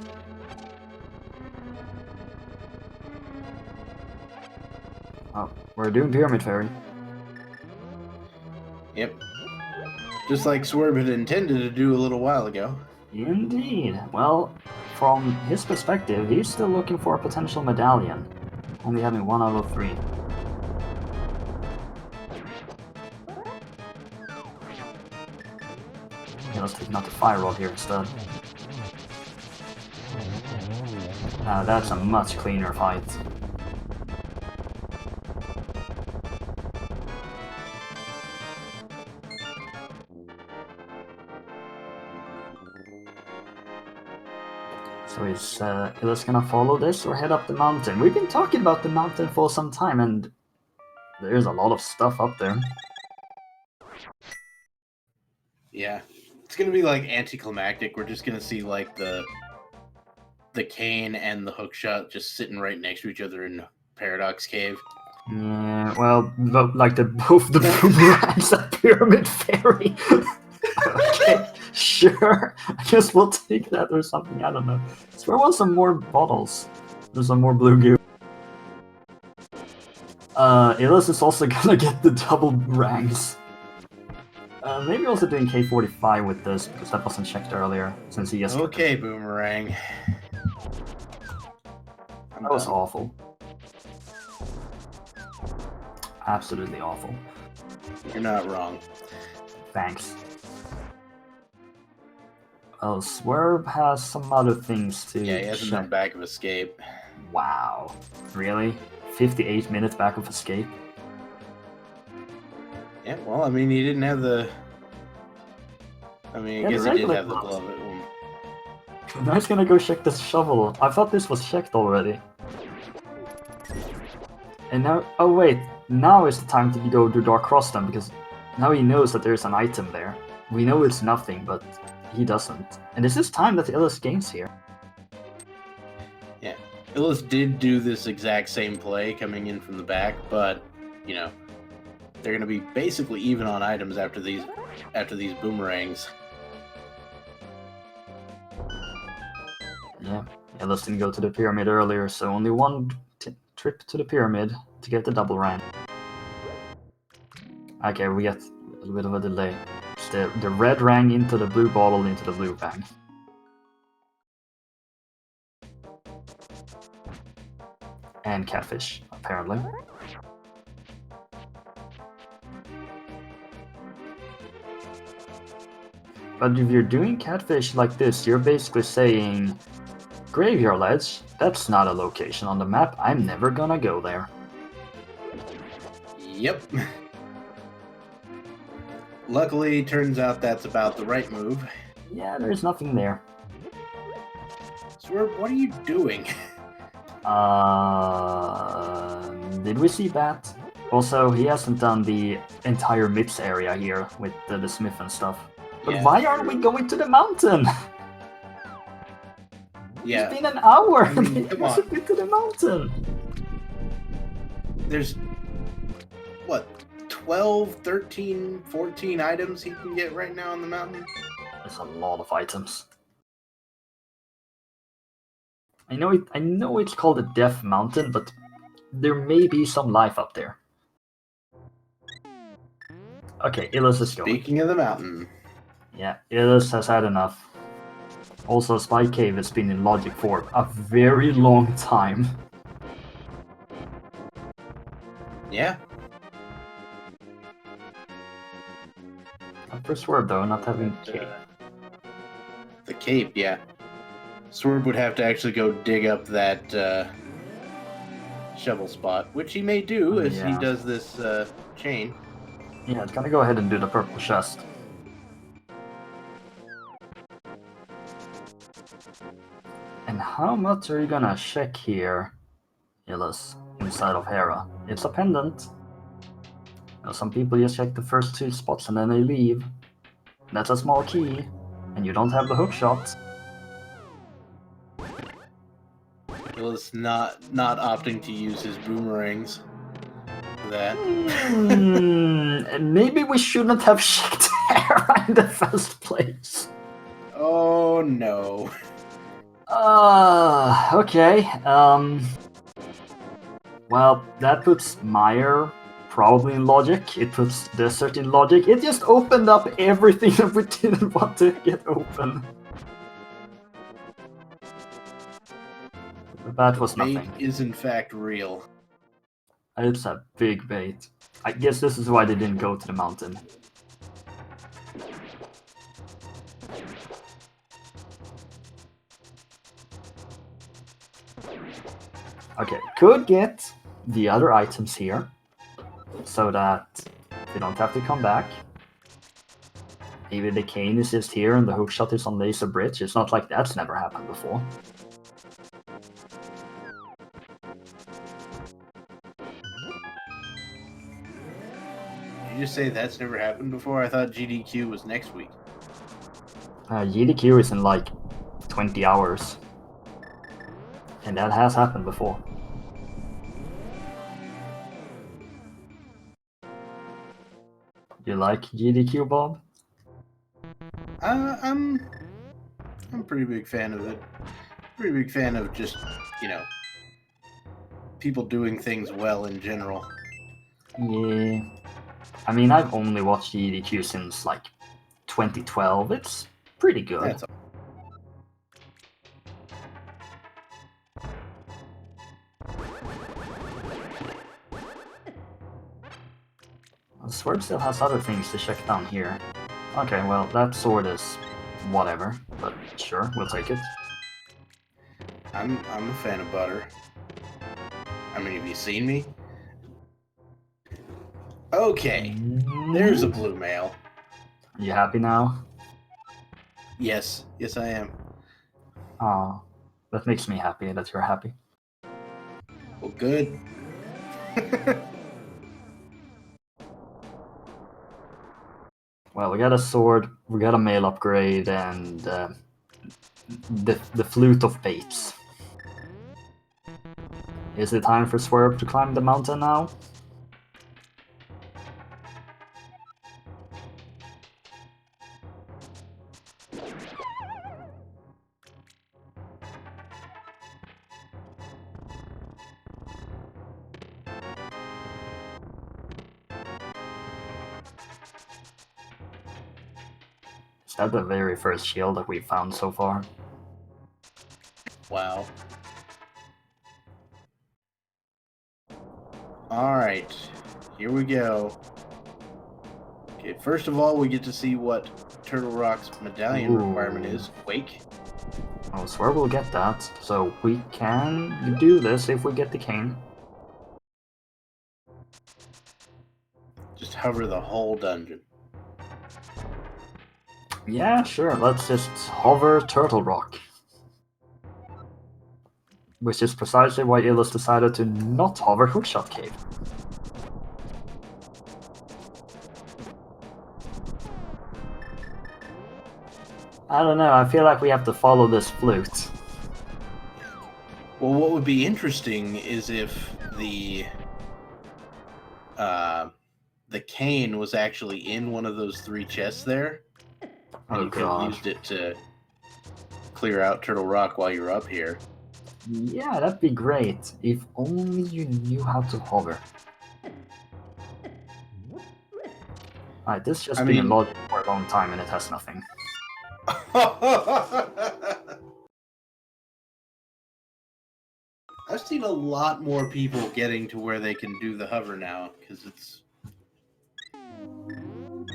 Oh, we're doing Pyramid Fairy. Yep. Just like Swerb had intended to do a little while ago. Indeed. Well, from his perspective, he's still looking for a potential medallion. Only having 1 out of 3. Okay, let's take out the fire rod here instead. That's a much cleaner fight. So is Illus gonna follow this or head up the mountain? We've been talking about the mountain for some time, and there's a lot of stuff up there. Yeah. It's gonna be like anticlimactic. We're just gonna see like the cane and the hookshot just sitting right next to each other in Paradox Cave. Yeah, well, like both the boomerangs and Pyramid Fairy. Okay, sure. I guess we'll take that or something. I don't know. So I want some more bottles. There's some more blue goo. Illus is also gonna get the double ranks. Maybe also doing K45 with this, because that wasn't checked earlier, since he just... Okay, Boomerang. That was awful. Absolutely awful. You're not wrong. Thanks. Oh, Swerb has some other things to... Yeah, he has enough back of escape. Wow. Really? 58 minutes back of escape? Yeah, well, I mean, he didn't have the... I mean, I guess he did have the glove. Now he's gonna go check this shovel. I thought this was checked already. And now... Oh wait, now is the time to go to Dark Cross then, because now he knows that there's an item there. We know it's nothing, but he doesn't. And this is time that Illus gains here. Yeah, Illus did do this exact same play coming in from the back, but, you know, they're going to be basically even on items after these boomerangs. Yeah, Illus didn't go to the pyramid earlier, so only one trip to the pyramid to get the double ran. Okay, we get a little bit of a delay. The red rang into the blue bottle into the blue rang. And catfish, apparently. But if you're doing catfish like this, you're basically saying, Graveyard Ledge, that's not a location on the map, I'm never gonna go there. Yep. Luckily, turns out that's about the right move. Yeah, there's nothing there. Swerb, what are you doing? Did we see Bat? Also, he hasn't done the entire Mips area here with the Smith and stuff. But Yeah, why aren't we going to the mountain? Yeah. It's been an hour! I mean, come on. Been to the mountain! There's, what, 12, 13, 14 items he can get right now on the mountain? There's a lot of items. I know it's called a Death Mountain, but there may be some life up there. Okay, Illus is going. Speaking of the mountain. Yeah, Illus has had enough. Also, Spy Cave has been in Logic for a very long time. Yeah. Not for Swerb though, not having Cape. The cape, yeah. Swerb would have to actually go dig up that shovel spot, which he may do as he does this chain. Yeah, it's gonna go ahead and do the purple chest. And how much are you gonna check here, Illus, inside of Hera? It's a pendant. You know, some people just check the first 2 spots and then they leave. That's a small key, and you don't have the hook shot. Illus not opting to use his boomerangs for that. Maybe we shouldn't have checked Hera in the first place. Oh no. Okay. Well, that puts Meyer probably in Logic. It puts Desert in Logic. It just opened up everything that we didn't want to get open. That was Bait nothing. is in fact real. It's a big bait. I guess this is why they didn't go to the mountain. Okay, could get the other items here, so that they don't have to come back. Maybe the cane is just here and the hookshot is on Laser Bridge. It's not like that's never happened before. Did you just say that's never happened before? I thought GDQ was next week. GDQ is in like 20 hours. And that has happened before. You like GDQ, Bob? I'm a pretty big fan of it. Pretty big fan of just, you know, people doing things well in general. Yeah. I mean, I've only watched GDQ since like 2012. It's pretty good. That's all. Swerb still has other things to check down here. Okay, well, that sword is whatever, but sure, we'll take it. I'm a fan of butter. I mean, have you seen me? Okay, there's a blue mail. You happy now? Yes, yes I am. Aw, that makes me happy that you're happy. Well, good. Well, we got a sword, we got a mail upgrade, and the flute of baits. Is it time for Swerb to climb the mountain now? Is that the very first shield that we've found so far? Wow. Alright, here we go. Okay, first of all, we get to see what Turtle Rock's medallion requirement is. Quake. Oh, Swerb will get that, so we can do this if we get the cane. Just hover the whole dungeon. Yeah, sure, let's just hover Turtle Rock. Which is precisely why Illus decided to not hover Hookshot Cave. I don't know, I feel like we have to follow this flute. Well, what would be interesting is if the cane was actually in one of those 3 chests there, and you could have used it to clear out Turtle Rock while you're up here. Yeah, that'd be great. If only you knew how to hover. Alright, this just been in logic for a long time and it has nothing. I've seen a lot more people getting to where they can do the hover now, because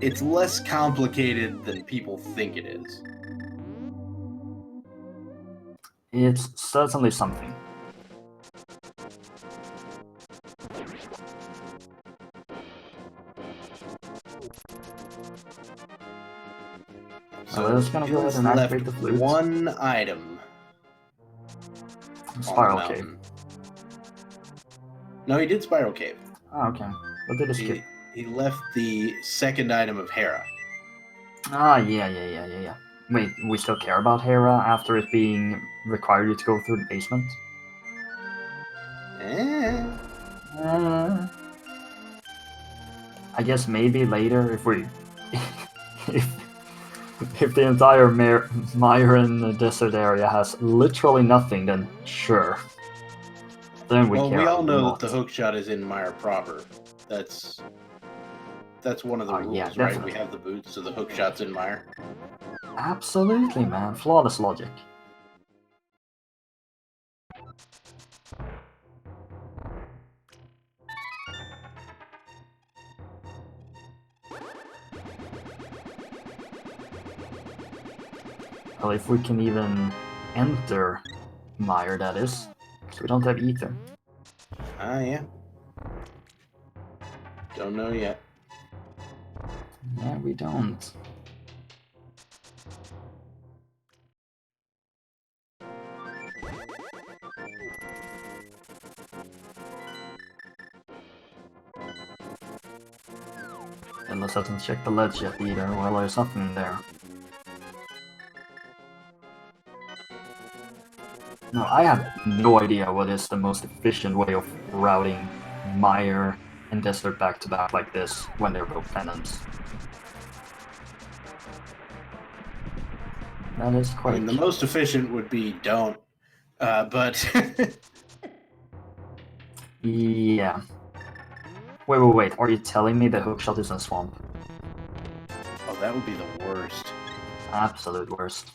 it's less complicated than people think it is. It's certainly something. So let's gonna go ahead and activate the flute. One item. Spiral Cave. No, he did Spiral Cave. Oh, okay. What did he skip? He left the second item of Hera. Ah, yeah. Wait, we still care about Hera after it being required you to go through the basement? I guess maybe later if we... if the entire Myron desert area has literally nothing, then sure. Then we care. Well, we all know that the hookshot is in Mire proper. That's one of the rules, yeah, right? We have the boots, so the hookshot's in Mire. Absolutely, man. Flawless logic. Well, if we can even enter Mire, that is. So we don't have ether. Ah, yeah. Don't know yet. Yeah, we don't. Unless I haven't checked the ledge yet either. Well, there's nothing there. No, I have no idea what is the most efficient way of routing Mire and Desert back to back like this when they're both pendants. That is quite... I mean, the most efficient would be don't, but... yeah. Wait, are you telling me the hookshot is in Swamp? Oh, that would be the worst. Absolute worst.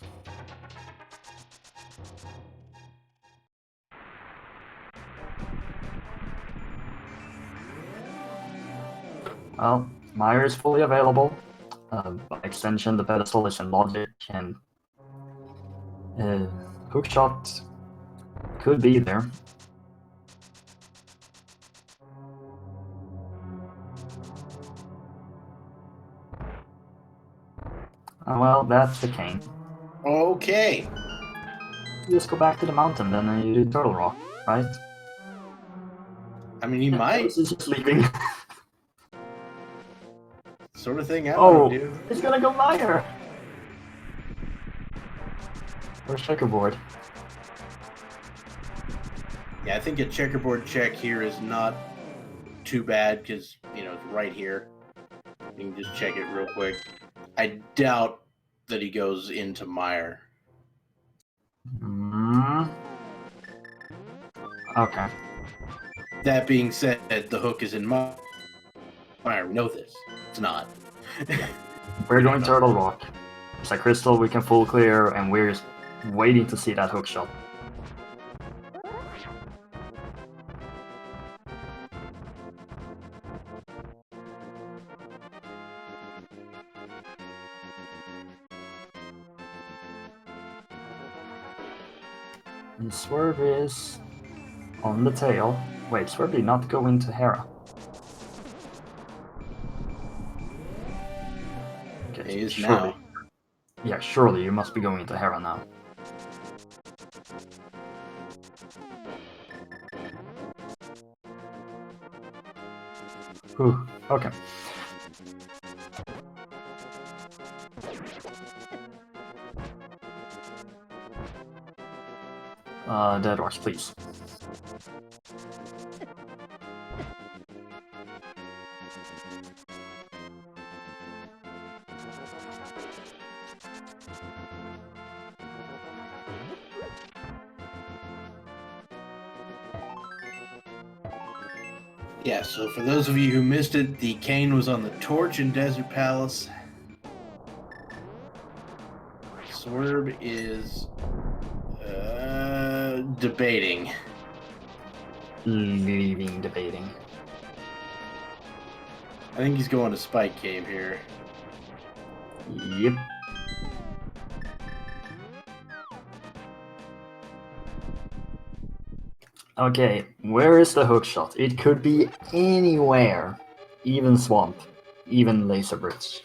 Well, Mire is fully available. By extension, the pedestal is in logic, and hookshot could be there. Well, that's the cane. Okay. You just go back to the mountain, then you do Turtle Rock, right? I mean, he might. He's just leaving. Sort of thing I want to do. He's gonna go Mire! Or checkerboard. Yeah, I think a checkerboard check here is not too bad, because, you know, it's right here. You can just check it real quick. I doubt that he goes into Mire. Okay. That being said, the hook is in Mire. We know this. It's not. We're going Turtle Rock. Psy Crystal we can full clear, and we're just waiting to see that hook shot. And Swerb is on the tail. Wait, Swerb did not go into Hera. Okay, He is surely. now. Yeah, surely you must be going into Hera now. Whew, okay. Dead Rocks, please. Yeah, so for those of you who missed it, the cane was on the torch in Desert Palace. Swerb is debating. Leaving debating. I think he's going to Spike Cave here. Yep. Okay, where is the hook shot? It could be anywhere. Even Swamp. Even Laser Bridge.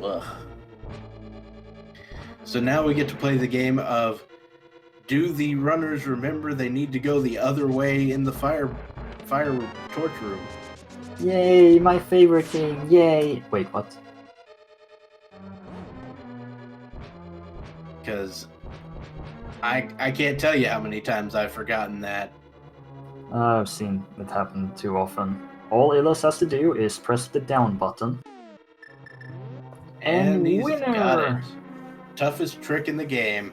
Ugh. So now we get to play the game of, do the runners remember they need to go the other way in the fire torch room? Yay, my favorite thing, yay! Wait, what? Because I can't tell you how many times I've forgotten that. I've seen it happen too often. All Illus has to do is press the down button. And he's winner! got it. Toughest trick in the game.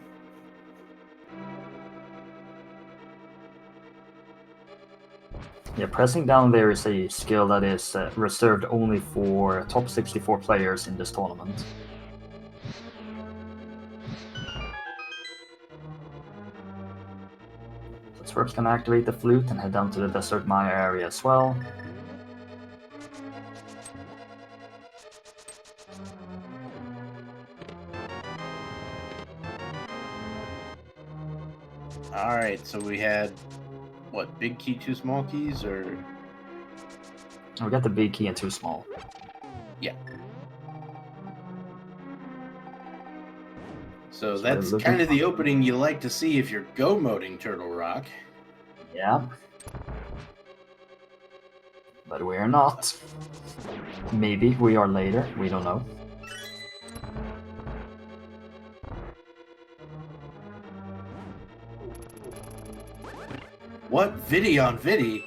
Yeah, pressing down there is a skill that is reserved only for top 64 players in this tournament. So Swerv's gonna activate the flute and head down to the Desert Maya area as well. Alright, so we had, what, big key, two small keys, or? We got the big key and two small. Yeah. So So that's we're looking kind of the opening you like to see if you're go-moding Turtle Rock. Yeah. But we're not. Maybe we are later, we don't know. What? Viddy on Viddy?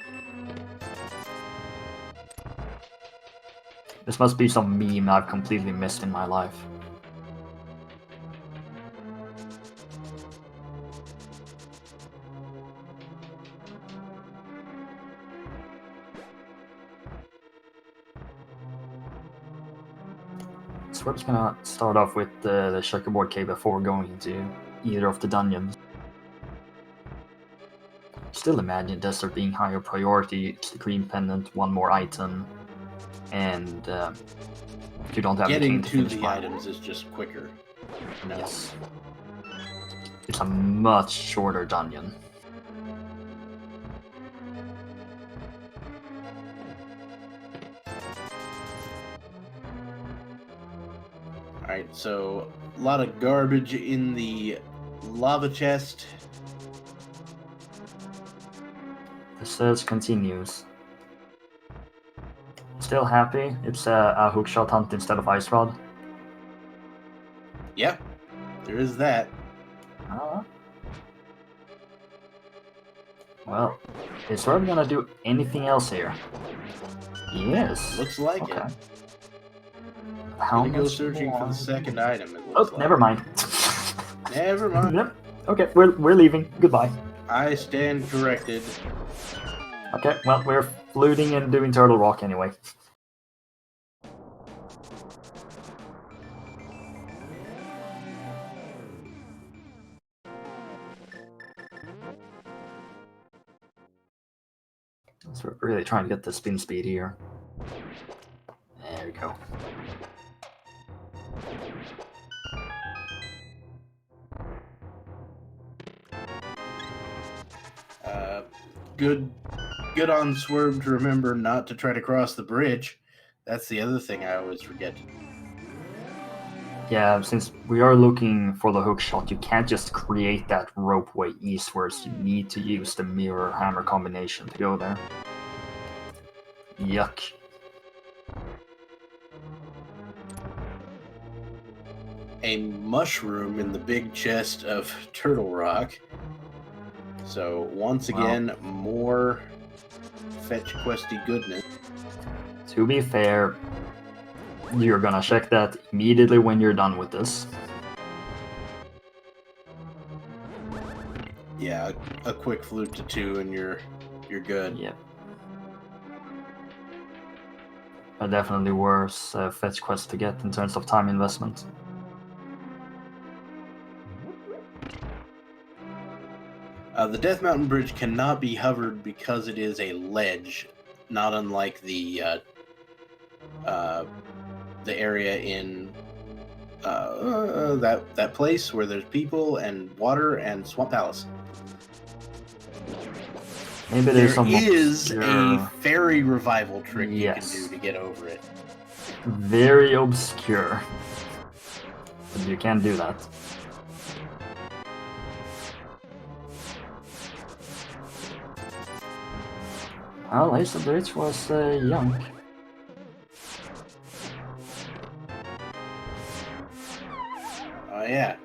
This must be some meme I've completely missed in my life. Swerve's gonna start off with the checkerboard cave before going into either of the dungeons. Still imagine Desert being higher priority, it's the green pendant, one more item, and you don't have Getting the to finish the line. items is just quicker. No. Yes. It's a much shorter dungeon. Alright, so a lot of garbage in the lava chest. The search continues. Still happy? It's a hookshot hunt instead of ice rod. Yep, there is that. Well, is Swerve gonna do anything else here? Yes. Looks like Okay. it. How Gonna go much searching for more? the second item. It Oh, looks like. never mind. Never mind. Yep. Okay, we're leaving. Goodbye. I stand corrected. Okay, well, we're fluting and doing Turtle Rock anyway. So we're really trying to get the spin speed here. There we go. Good on Swerb to remember not to try to cross the bridge. That's the other thing I always forget. Yeah, since we are looking for the hook shot, you can't just create that ropeway eastwards. You need to use the mirror hammer combination to go there. Yuck. A mushroom in the big chest of Turtle Rock. So once again, more fetch questy goodness. To be fair, you're gonna check that immediately when you're done with this. Yeah, a quick flute to 2 and you're good. Yep. But definitely worse fetch quest to get in terms of time investment. The Death Mountain Bridge cannot be hovered because it is a ledge, not unlike the area in that place where there's people and water and Swamp Palace. Maybe there's There some is obscure... a fairy revival trick Yes. you can do to get over it. Very obscure. But you can do that. Well, Ace of Bridge was young. Oh yeah.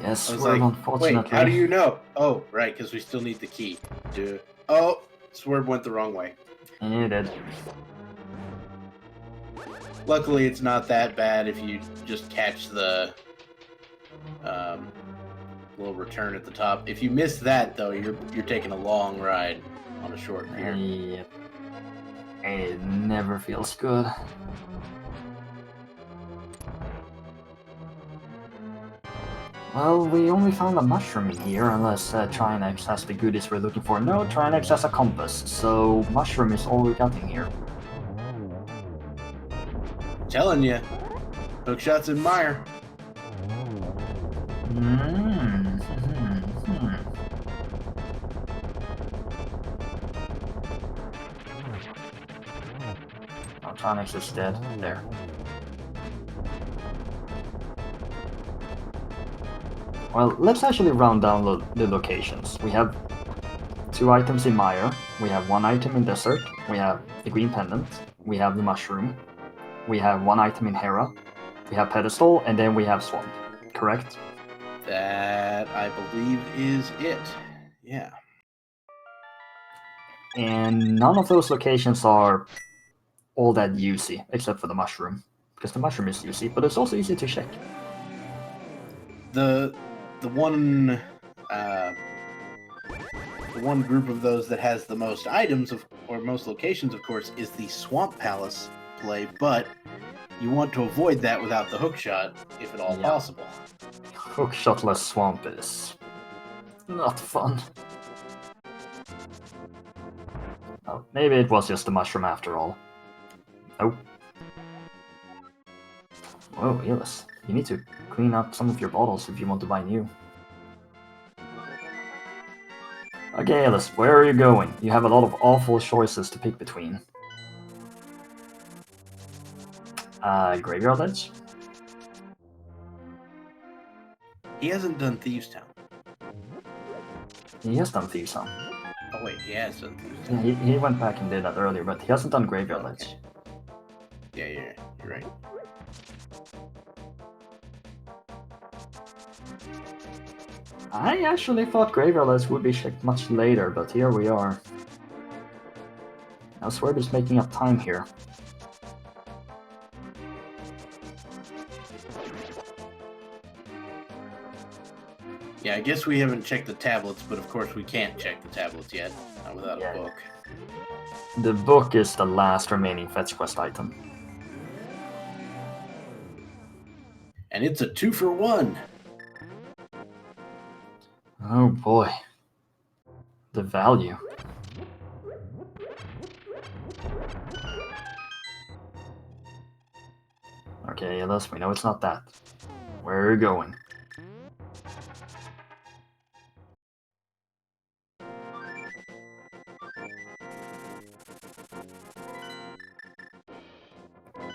Yes, I was well, like, unfortunately. wait, how do you know? Oh, right, because we still need the key. Duh. Oh, Swerb went the wrong way. You did. Luckily, it's not that bad if you just catch the little return at the top. If you miss that, though, you're taking a long ride on a short pier. Yep. It never feels good. Well, we only found a mushroom in here, unless Trinex has the goodies we're looking for. No, Trinex has a compass, so mushroom is all we got in here. Telling you, hook shots in mire. Oh, Trinex is dead. There. Well, let's actually round down the locations. We have 2 items in Mire, we have 1 item in Desert, we have the Green Pendant, we have the Mushroom, we have 1 item in Hera, we have Pedestal, and then we have Swamp. Correct? That, I believe, is it. Yeah. And none of those locations are all that easy, except for the Mushroom. Because the Mushroom is easy, but it's also easy to check. The one group of those that has the most items or most locations, of course, is the Swamp Palace play, but you want to avoid that without the hookshot, if at all possible. Hookshotless Swamp is not fun. Oh, maybe it was just the Mushroom after all. Nope. Whoa, Illus. You need to clean up some of your bottles if you want to buy new. Okay, Illus, where are you going? You have a lot of awful choices to pick between. Graveyard Edge? He hasn't done Thieves Town. He has done Thieves Town. Oh wait, he has done Thieves Yeah, Town. he went back and did that earlier, but he hasn't done Graveyard Edge. Yeah, you're right. I actually thought Graveyard Edge would be checked much later, but here we are. Now Swerb is making up time here. Yeah, I guess we haven't checked the tablets, but of course we can't check the tablets yet, not without a book. The book is the last remaining fetch quest item. And it's a 2-for-1! Oh boy. The value. Okay, Illus, we know it's not that. Where are you going?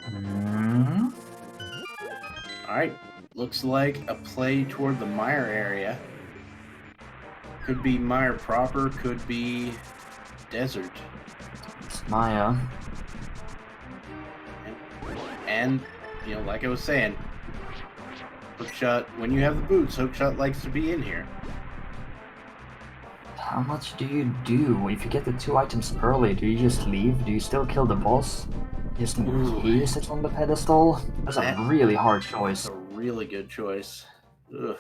Hmm? Alright, looks like a play toward the mire area. Could be mire proper, could be desert. It's Maya. And, you know, like I was saying, Hookshot, when you have the boots, Hookshot likes to be in here. How much do you do? If you get the 2 items early, do you just leave? Do you still kill the boss? Just in case it's on the pedestal? That's a really hard choice. That's a really good choice. Ugh.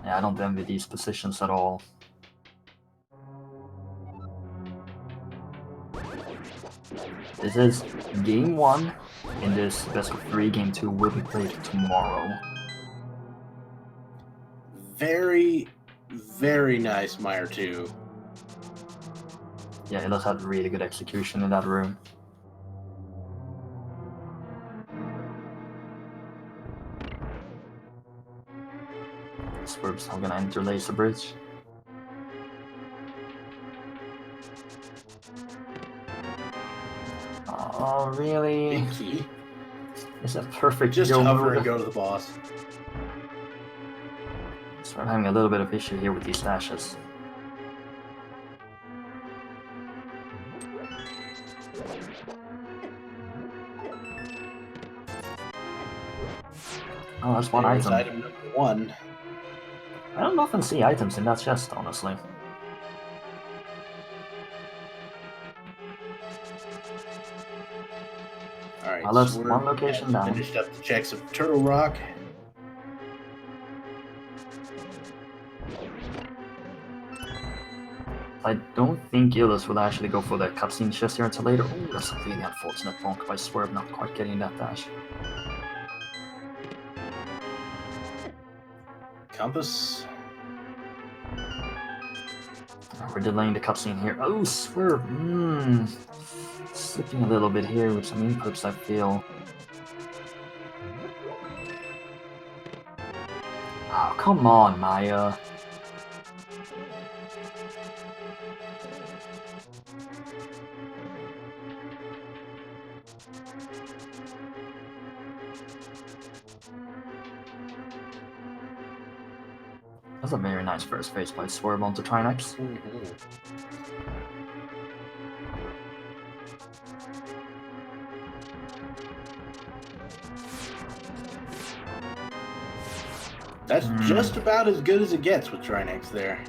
Yeah, I don't envy these positions at all. This is game 1 in this best of 3. Game 2 will be played tomorrow. Very, very nice Mire 2. Yeah, Illus had really good execution in that room. Swerb's now gonna enter Laser Bridge. Oh, really? Big key. It's a perfect Just go hover move. and go to the boss. So I'm having a little bit of issue here with these dashes. Oh, that's one There's item. item number 1. I don't often see items in that chest, honestly. Alright, Well, that's Swerb one location has down. finished up the checks of Turtle Rock. I don't think Illus will actually go for the cutscene chest here until later. Oh, that's a really unfortunate bonk by Swerb not quite getting that dash. Compass. We're delaying the cutscene here. Oh, Swerb! Slipping a little bit here with some inputs, I feel. Oh, come on, Maya. That's a very nice first phase by Swerb onto Trinex. That's just about as good as it gets with Trinex there.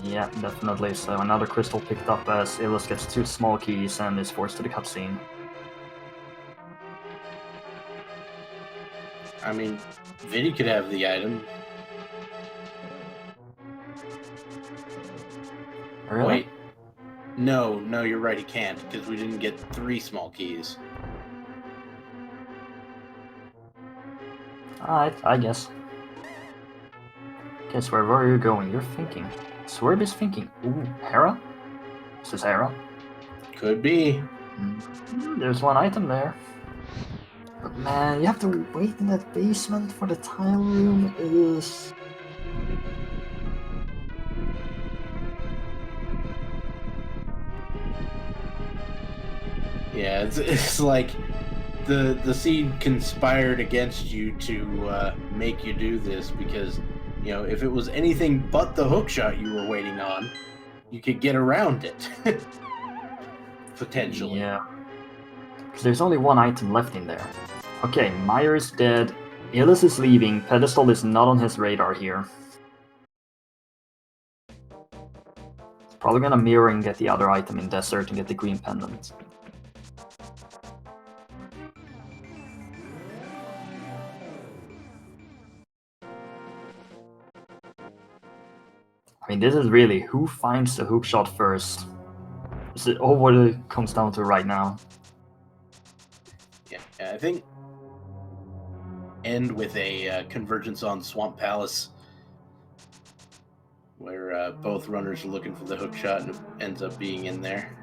Yeah, definitely. So another crystal picked up as Illus gets 2 small keys and is forced to the cutscene. I mean, Vinny could have the item. Really? Wait. No, you're right, he can't, because we didn't get 3 small keys. Alright, I guess. Okay, Swerb, where are you going? You're thinking. Swerb is thinking. Ooh, Hera? Is this Hera? Could be. There's one item there. But man, you have to wait in that basement for the tile room. Is Yeah, it's like the seed conspired against you to make you do this because, you know, if it was anything but the hookshot you were waiting on, you could get around it. Potentially. Yeah. Because there's only one item left in there. Okay, Meyer is dead. Illus is leaving. Pedestal is not on his radar here. He's probably gonna mirror and get the other item in Desert and get the green pendant. I mean, this is really who finds the hook shot first. Is it all what it comes down to right now? Yeah, I think end with a convergence on Swamp Palace, where both runners are looking for the hook shot and it ends up being in there.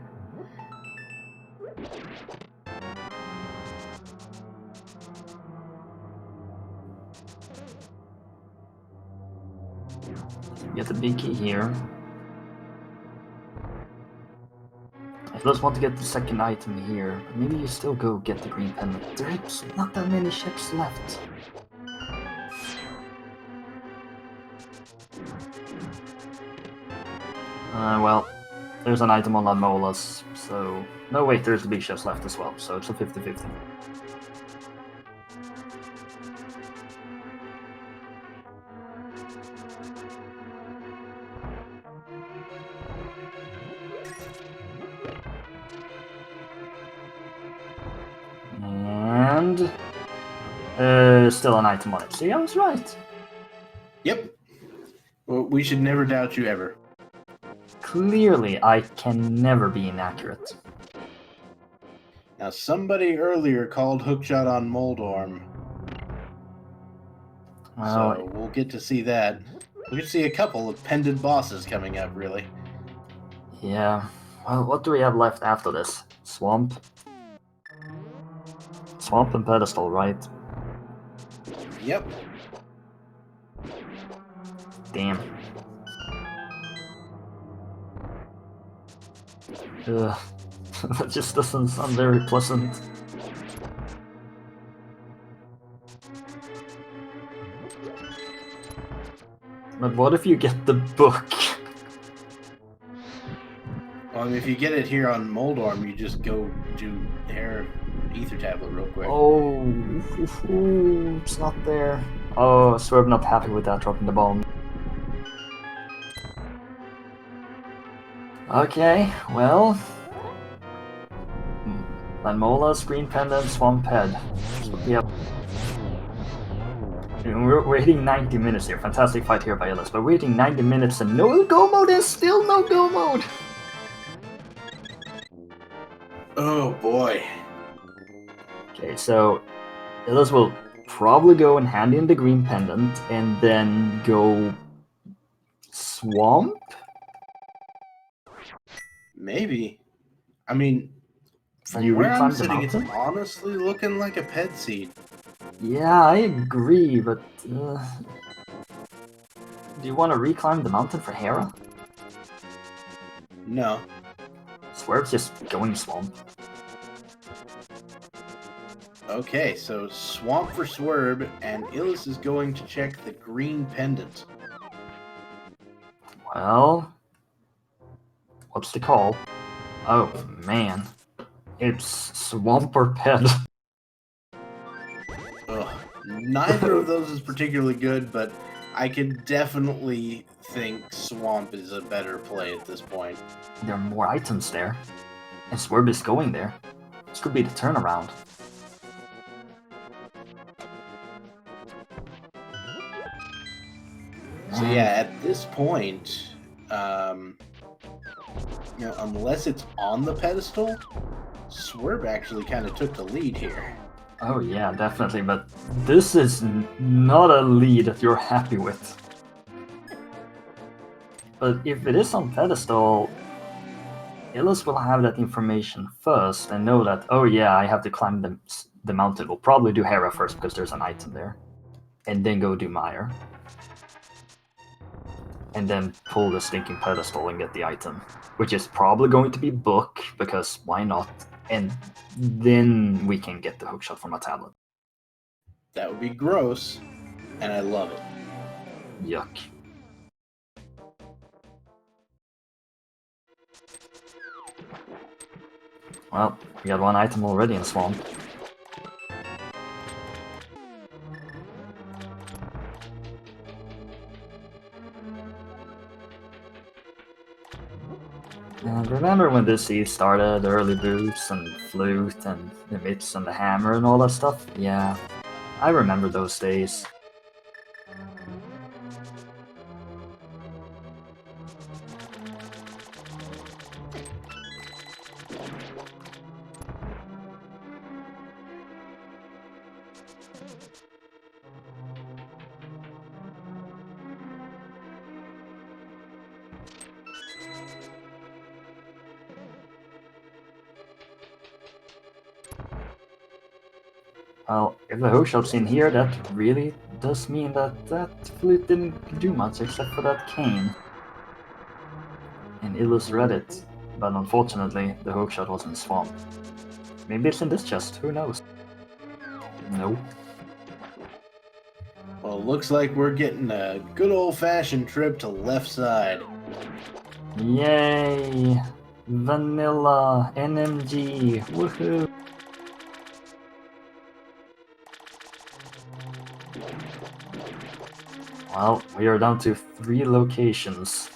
Get the big key here. I just want to get the second item here. Maybe you still go get the green pendant. There's not that many ships left. Well, there's an item on Lamola's, so... No, wait, there's the big ships left as well, so it's a 50-50. And... still an item on it. See, I was right. Yep. Well, we should never doubt you ever. Clearly, I can never be inaccurate. Now, somebody earlier called hookshot on Moldorm. Well, So we'll get to see that. We'll get to see a couple of pendant bosses coming up, really. yeah. Well, what do we have left after this? Swamp? Swamp and pedestal, right? Yep. Damn. Ugh. That just doesn't sound very pleasant. But what if you get the book? Well, I mean, if you get it here on Moldorm, you just go do Hair Ether Tablet real quick. Oh, it's not there. Oh, Swerb not happy with that, dropping the bomb. Okay, well... Lanmola, Screen Pendant, Swamp Head. Yep. We're waiting 90 minutes here. Fantastic fight here by Illus, but waiting 90 minutes and no go mode and still no go mode! Oh boy. Okay, so Illus will probably go and hand in the green pendant and then go Swamp? Maybe. I mean, from You where I'm reclimb the sitting, it's mountain? honestly looking like a pet seed. Yeah, I agree, but... do you want to reclimb the mountain for Hera? No. Swerb's just going Swamp. Okay, so Swamp for Swerb, and Illus is going to check the green pendant. Well... What's the call? Oh, man. It's Swamp or Ped. Ugh. Neither of those is particularly good, but I can definitely think Swamp is a better play at this point. There are more items there. And Swerb is going there. This could be the turnaround. So yeah, at this point, you know, unless it's on the pedestal, Swerb actually kind of took the lead here. Oh yeah, definitely, but this is not a lead that you're happy with. But if it is on pedestal, Illus will have that information first and know that, oh yeah, I have to climb the mountain. We'll probably do Hera first because there's an item there. And then go do Meyer. And then pull the stinking pedestal and get the item. Which is probably going to be book, because why not? And then we can get the hookshot from a tablet. That would be gross, and I love it. Yuck. Well, we got one item already in Swamp. And remember when this seed started, the early boots and flute and the mitts and the hammer and all that stuff? Yeah, I remember those days. Well, if the hookshot's in here, that really does mean that that flute didn't do much except for that cane. And Illus read it, but unfortunately the hookshot was in the swamp. Maybe it's in this chest, who knows? Nope. Well, looks like we're getting a good old-fashioned trip to left side. Yay! Vanilla NMG! Woohoo! Well, we are down to 3 locations.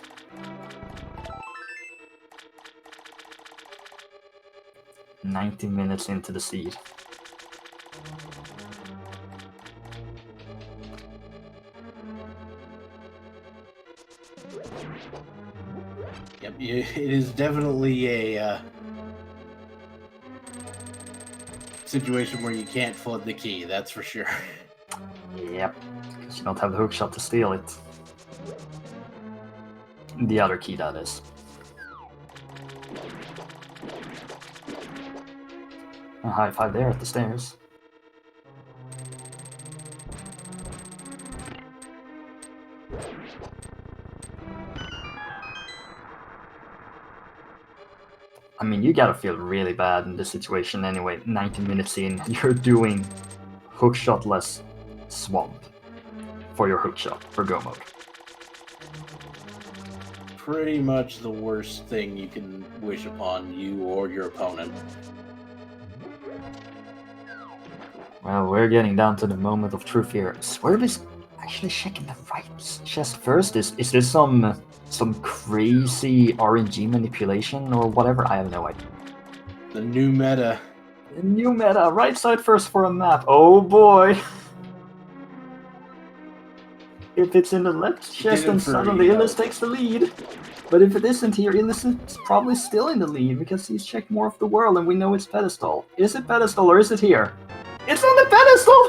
"90 minutes into the seed. Yep, it is definitely a situation where you can't flood the key, that's for sure. Yep, because you don't have the hookshot to steal it. The other key, that is. A high five there at the stairs. I mean, you gotta feel really bad in this situation anyway. 90 minutes in, you're doing hookshot-less swamp for your hookshot, for go mode. Pretty much the worst thing you can wish upon you or your opponent. Well, we're getting down to the moment of truth here. Swerb is actually checking the right chest first. Is this some crazy RNG manipulation or whatever? I have no idea. The new meta. The new meta, right side first for a map. Oh boy! If it's in the left chest, then suddenly Illus takes the lead. But if it isn't here, Illus is probably still in the lead because he's checked more of the world and we know it's pedestal. Is it pedestal or is it here? It's on the pedestal!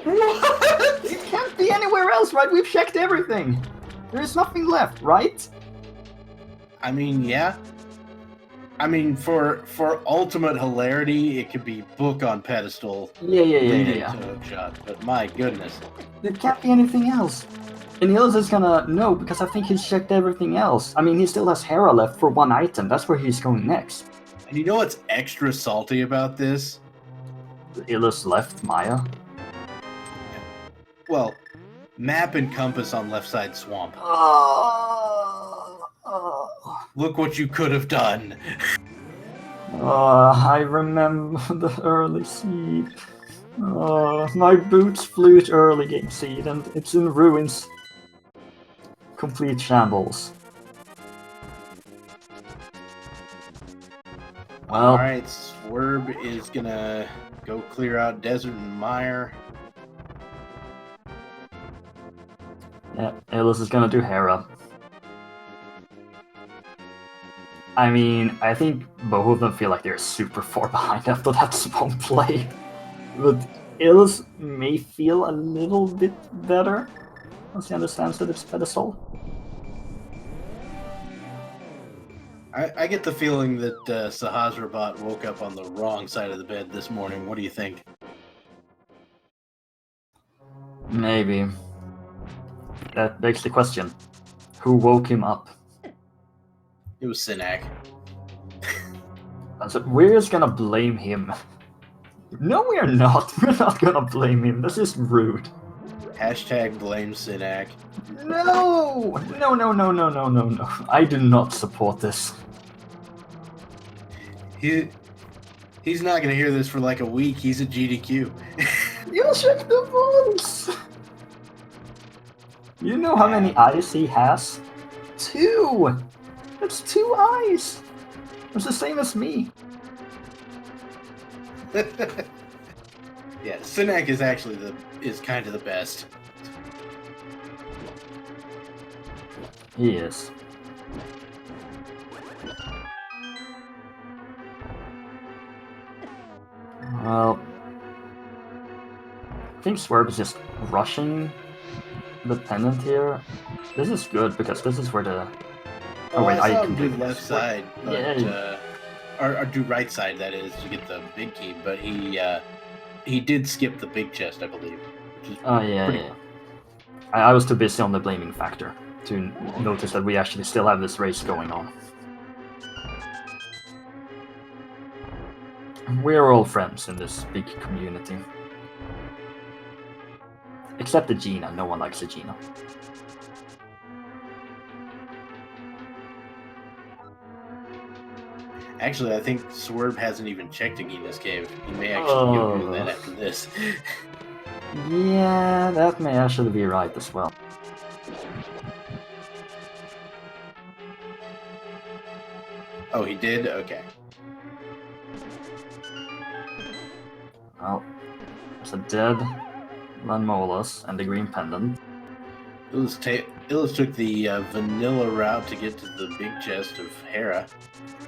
What? It can't be anywhere else, right? We've checked everything. There is nothing left, right? I mean, yeah. I mean, for ultimate hilarity, it could be book on pedestal. Yeah. To hookshot, but my goodness. There can't be anything else. And Illus is gonna know because I think he's checked everything else. I mean, he still has Hera left for 1 item. That's where he's going next. And you know what's extra salty about this? Illus left Maya. Well, map and compass on left side swamp. Look what you could have done. I remember the early seed. My boots flute early game seed, and it's in ruins. Complete shambles. Well, alright, Swerb is gonna go clear out Desert and Mire. yeah, Illus is gonna do Hera. I mean, I think both of them feel like they're super far behind after that spawn play. But Illus may feel a little bit better once he understands that it's pedestal. I get the feeling that Sahasrabot woke up on the wrong side of the bed this morning. What do you think? Maybe. That begs the question. Who woke him up? It was Sinak. So we're just gonna blame him. No, we're not. We're not gonna blame him. This is rude. Hashtag blame Sinak. No! No. I do not support this. He's not gonna hear this for like a week. He's a GDQ. You check the votes! You know how many eyes he has? 2! That's 2 eyes! It's the same as me. Yeah, Sinak is actually is kind of the best. He is. Well, I think Swerb is just rushing the pennant here. This is good because this is where the... Oh wait, I saw him can do left side, but, yeah. Or do right side, that is, to get the big key, but he did skip the big chest, I believe. Oh, yeah, Pretty- yeah. I was too busy on the blaming factor to notice that we actually still have this race going on. We're all friends in this big community. Except the Gina. No one likes the Gina. Actually, I think Swerb hasn't even checked Agina's cave. He may actually go do that after this. Yeah, that may actually be right as well. Oh, he did? Okay. Well, there's a dead Lanmolas and the green pendant. Illus took the vanilla route to get to the big chest of Hera.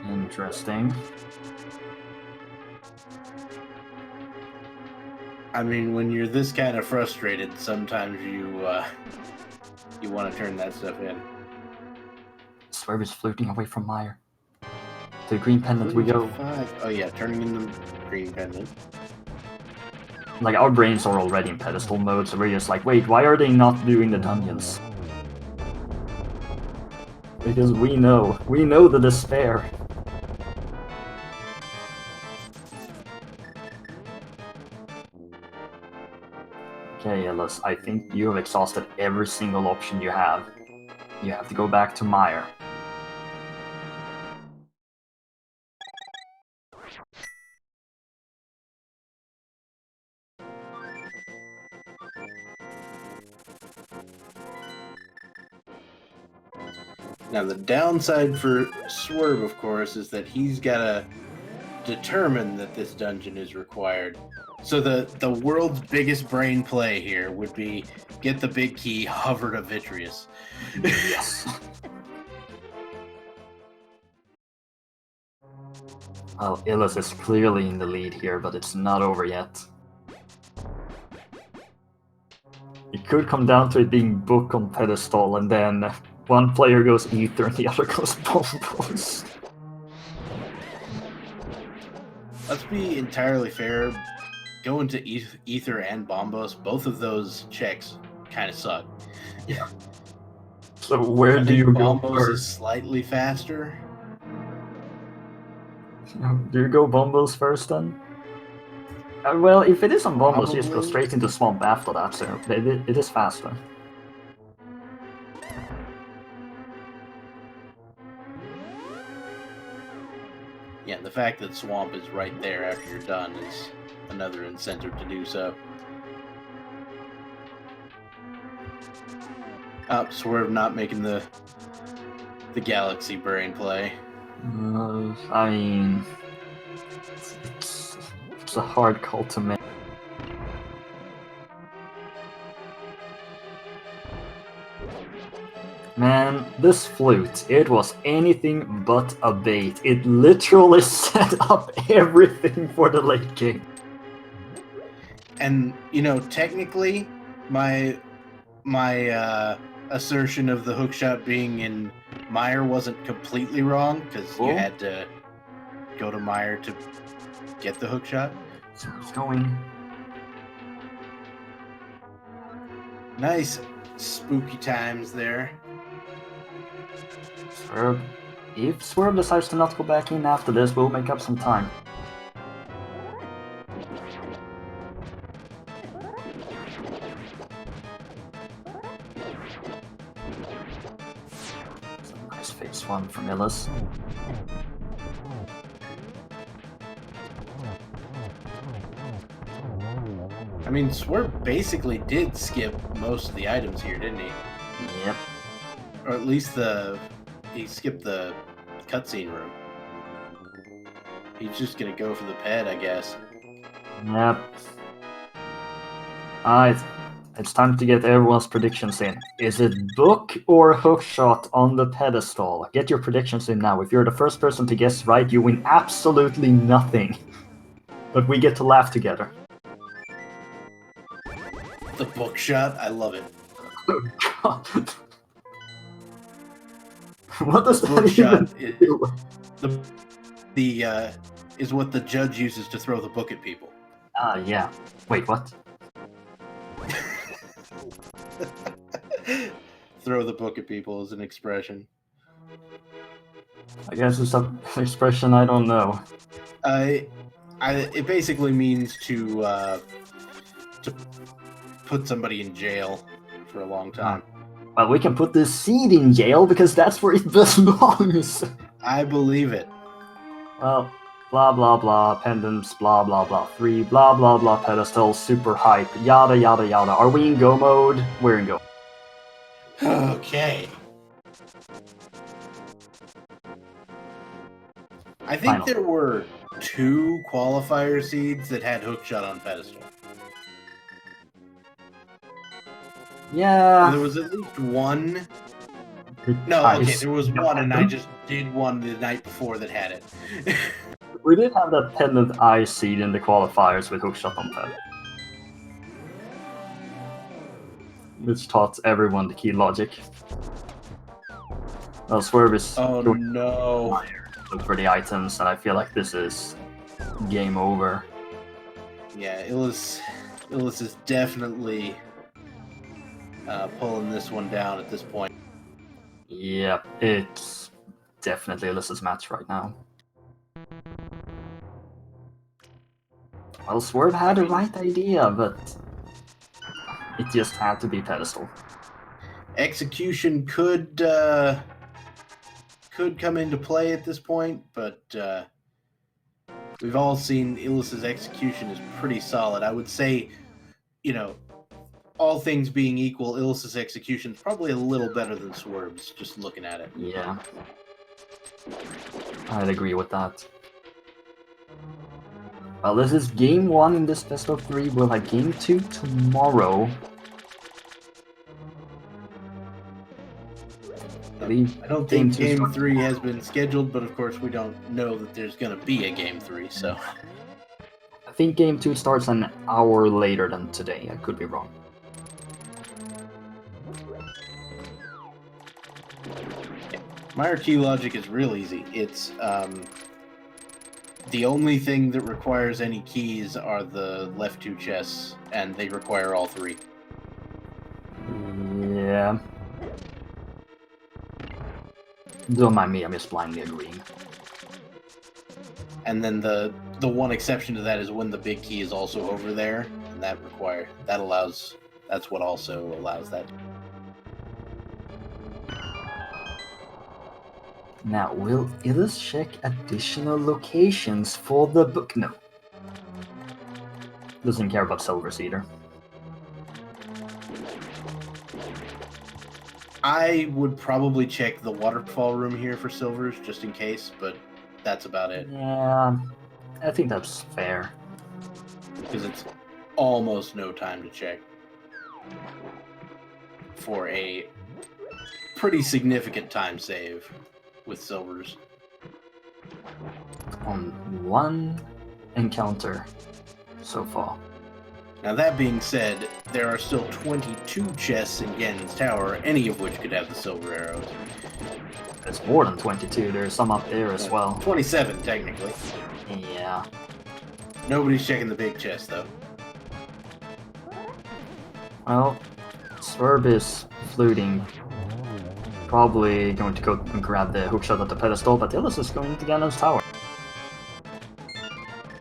Interesting. I mean, when you're this kind of frustrated, sometimes you want to turn that stuff in. Swerb is floating away from Meyer. To the green pendant we go. 5. Oh yeah, turning in the green pendant. Like, our brains are already in pedestal mode, so we're just like, wait, why are they not doing the dungeons? Because we know the despair. Okay, Illus, I think you have exhausted every single option you have. You have to go back to Meyer. Now, the downside for Swerb, of course, is that he's got to determine that this dungeon is required. So the world's biggest brain play here would be get the big key, hover to Vitreous. Yes. Well, Illus is clearly in the lead here, but it's not over yet. It could come down to it being book on pedestal, and then one player goes Ether and the other goes Bombos. Let's be entirely fair. Going to Ether and Bombos, both of those checks kind of suck. Yeah. So where I do think you go Bombos first? is slightly faster. Do you go Bombos first then? Well, if it is on Bombos, you just go Probably. straight into Swamp after that, so it is faster. Yeah, the fact that Swamp is right there after you're done is another incentive to do so. Swerve not making the Galaxy brain play. I mean, it's a hard call to make. Man, this flute, it was anything but a bait. It literally set up everything for the late game. And, you know, technically, my assertion of the hookshot being in Meyer wasn't completely wrong, because you had to go to Meyer to get the hookshot. So he's going. Nice spooky times there. Swerb. If Swerb decides to not go back in after this, we'll make up some time. Nice phase 1 from Illus. I mean, Swerve basically did skip most of the items here, didn't he? Yep. Or at least he skipped the cutscene room. He's just gonna go for the pet, I guess. Yep. Alright. It's time to get everyone's predictions in. Is it book or hookshot on the pedestal? Get your predictions in now. If you're the first person to guess right, you win absolutely nothing. But we get to laugh together. The book shot, I love it. Oh god. What does that Book even shot do? is what the judge uses to throw the book at people. Ah, yeah. Wait, what? throw the book at people is an expression. I guess it's an expression I don't know. It basically means to put somebody in jail for a long time. Well, we can put the seed in jail because that's where it belongs. I believe it. Well, blah blah blah, pendants, blah blah blah, 3, blah blah blah, pedestal, super hype, yada yada yada. Are we in go mode? We're in go. Okay. I think Final. there were 2 qualifier seeds that had hookshot on pedestal. Yeah. There was at least one. No, okay, there was one, and I just did one the night before that had it. We did have that pendant eye seed in the qualifiers with hookshot on ped. Which taught everyone the key logic. Well, Swerb is Oh going no. to look for the items, and I feel like this is game over. Yeah, Illus is definitely pulling this one down at this point. Yeah, it's definitely Illus's match right now. Well, Swerb had the right idea, but it just had to be pedestal. Execution could come into play at this point, but we've all seen Illus's execution is pretty solid. I would say, you know, all things being equal, Illus's execution is probably a little better than Swerve's, just looking at it. Yeah, I'd agree with that. Well, this is game 1 in this best of 3. We'll have game 2 tomorrow. I don't think game 3 has been scheduled, but of course we don't know that there's going to be a game 3, so... I think game 2 starts an hour later than today. I could be wrong. My key logic is real easy. It's the only thing that requires any keys are the left 2 chests, and they require all 3. Yeah. Don't mind me, I'm just blindly agreeing. And then the one exception to that is when the big key is also over there, and that's what also allows that. Now, will Illus check additional locations for the book? No. Doesn't care about Silver's either. I would probably check the waterfall room here for silvers, just in case, but that's about it. Yeah, I think that's fair. Because it's almost no time to check for a pretty significant time save with silvers. On one encounter so far. Now that being said, there are still 22 chests in Ganon's Tower, any of which could have the silver arrows. There's more than 22, there's some up there as well. 27, technically. Yeah. Nobody's checking the big chest, though. Well, Swerb is fluting. Probably going to go and grab the hookshot at the pedestal, but Illus is going to Ganon's Tower.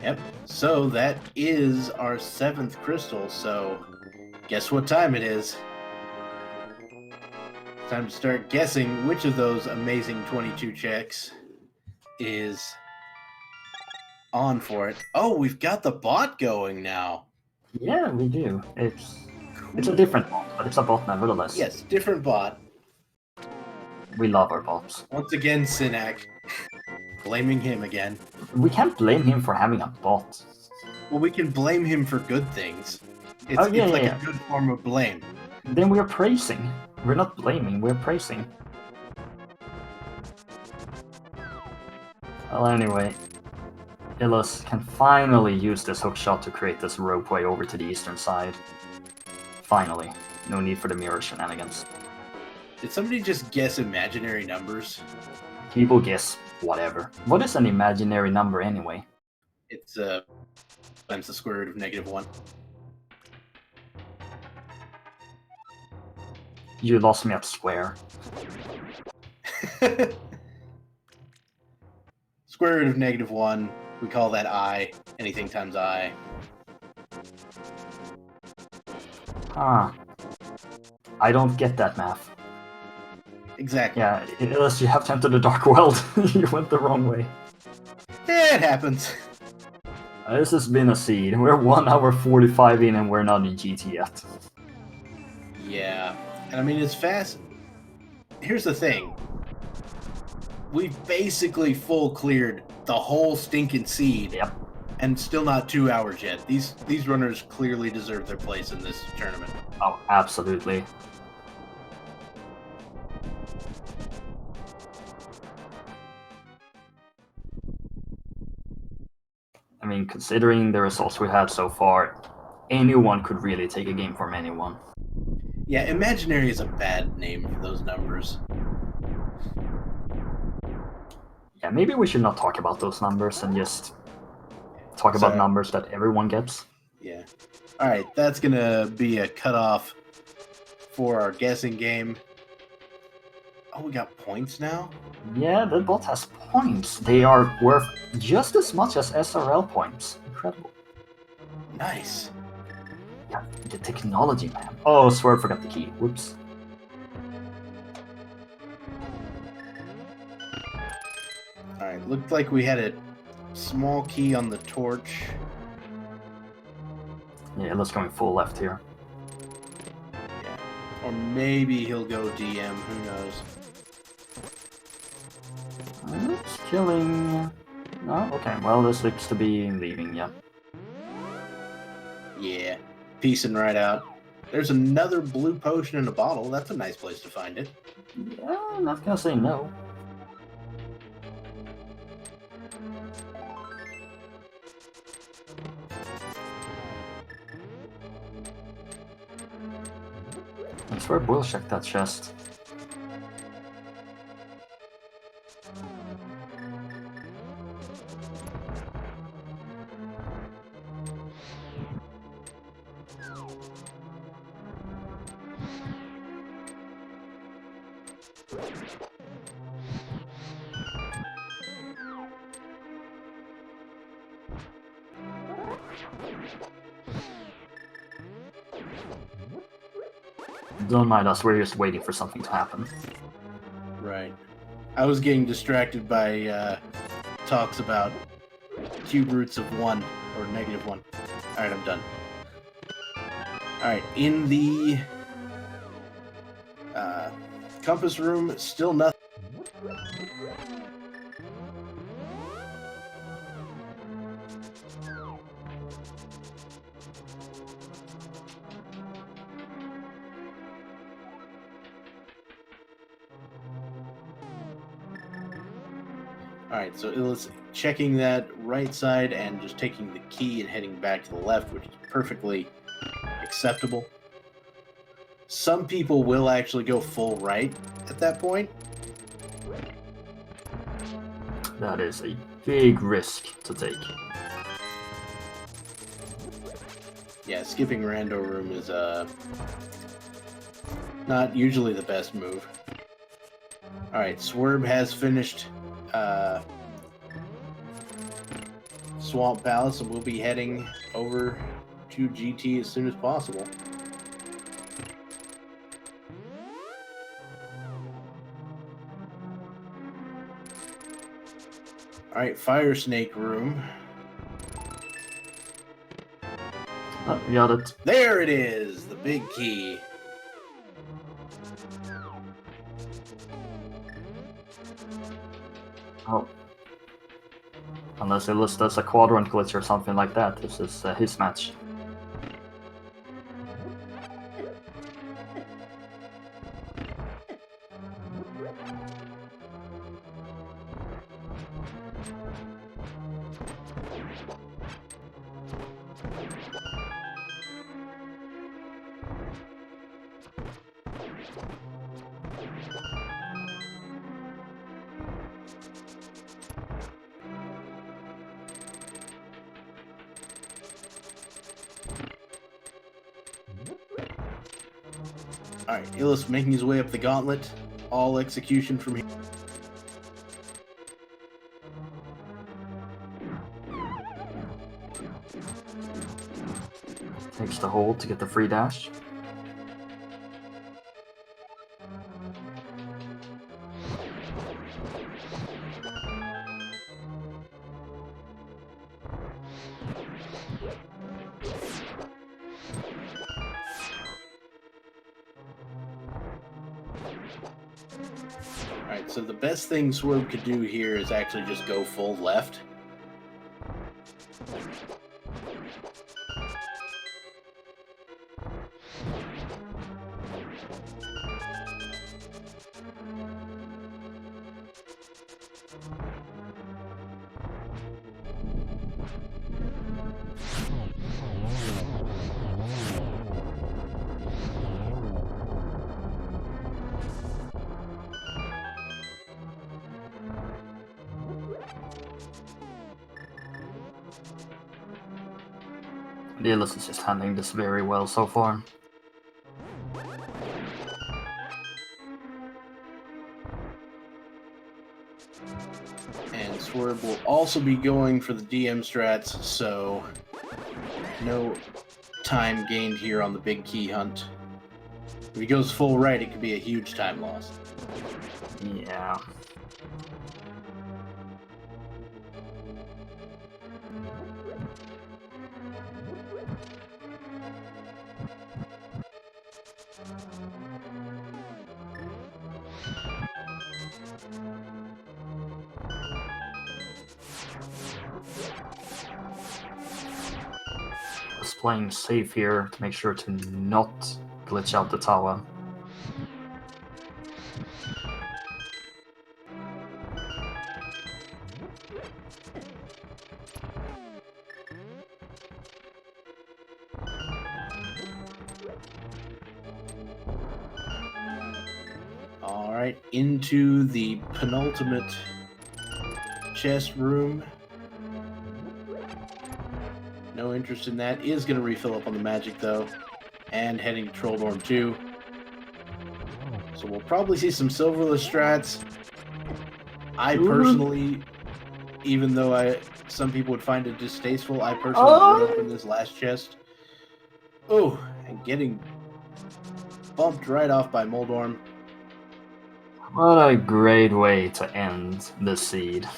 Yep, so that is our 7th crystal, so guess what time it is? Time to start guessing which of those amazing 22 checks is on for it. Oh, we've got the bot going now. Yeah, we do. It's a different bot, but it's a bot nevertheless. Yes, different bot. We love our bots. Once again, Synac. Blaming him again. We can't blame him for having a bot. Well, we can blame him for good things. It's, Oh, yeah, it's like yeah. a good form of blame. Then we're praising. We're not blaming, we're praising. Well, anyway, Illus can finally use this hookshot to create this ropeway over to the eastern side. Finally. No need for the mirror shenanigans. Did somebody just guess imaginary numbers? People guess whatever. What is an imaginary number anyway? It's times the square root of -1. You lost me at square. Square root of -1, we call that I. Anything times I. Ah. I don't get that math. Exactly. Yeah, unless you have to enter the dark world. You went the wrong way. Yeah, it happens. This has been a seed. We're 1 hour 45 in and we're not in GT yet. Yeah. And I mean, it's fast. Here's the thing. We've basically full cleared the whole stinking seed. Yep. And still not 2 hours yet. These runners clearly deserve their place in this tournament. Oh, absolutely. I mean, considering the results we had so far, anyone could really take a game from anyone. Yeah, imaginary is a bad name for those numbers. Yeah, maybe we should not talk about those numbers and just talk about numbers that everyone gets. Yeah. Alright, that's gonna be a cutoff for our guessing game. Oh, we got points now? Yeah, the bot has points. They are worth just as much as SRL points. Incredible. Nice. Yeah, the technology, man. Oh, Swerb forgot the key. Whoops. Alright, looked like we had a small key on the torch. Yeah, let's go full left here. Yeah. Or maybe he'll go DM, who knows. It's killing... No? Okay, well, this looks to be leaving, yeah. Yeah. Piecing right out. There's another blue potion in a bottle. That's a nice place to find it. Yeah, I'm not gonna say no. I swear we'll check that chest. Don't mind us, we're just waiting for something to happen. Right. I was getting distracted by talks about cube roots of 1 or -1. Alright, I'm done. Alright, in the compass room, still nothing. Alright, so Illus checking that right side and just taking the key and heading back to the left, which is perfectly acceptable. Some people will actually go full right at that point. That is a big risk to take. Yeah, skipping rando room is not usually the best move. Alright, Swerb has finished Swamp Palace, and we'll be heading over to GT as soon as possible. Alright, Fire Snake room. Oh, we got it. There it is! The big key. Oh. Unless Illus does a quadrant glitch or something like that, this is his match. Alright, Illus making his way up the gauntlet. All execution from here. Takes the hold to get the free dash. Alright, so the best thing Swerb could do here is actually just go full left. The Illus is just handling this very well so far. And Swerb will also be going for the DM strats, so no time gained here on the big key hunt. If he goes full right, it could be a huge time loss. Yeah. Just playing safe here to make sure to not glitch out the tower. Alright, into the penultimate chest room. No interest in that. Is going to refill up on the magic, though. And heading to Troll Dorm 2. So we'll probably see some silverless strats. I personally, even though some people would find it distasteful, I personally would open this last chest. Oh, and getting bumped right off by Moldorm. What a great way to end this seed.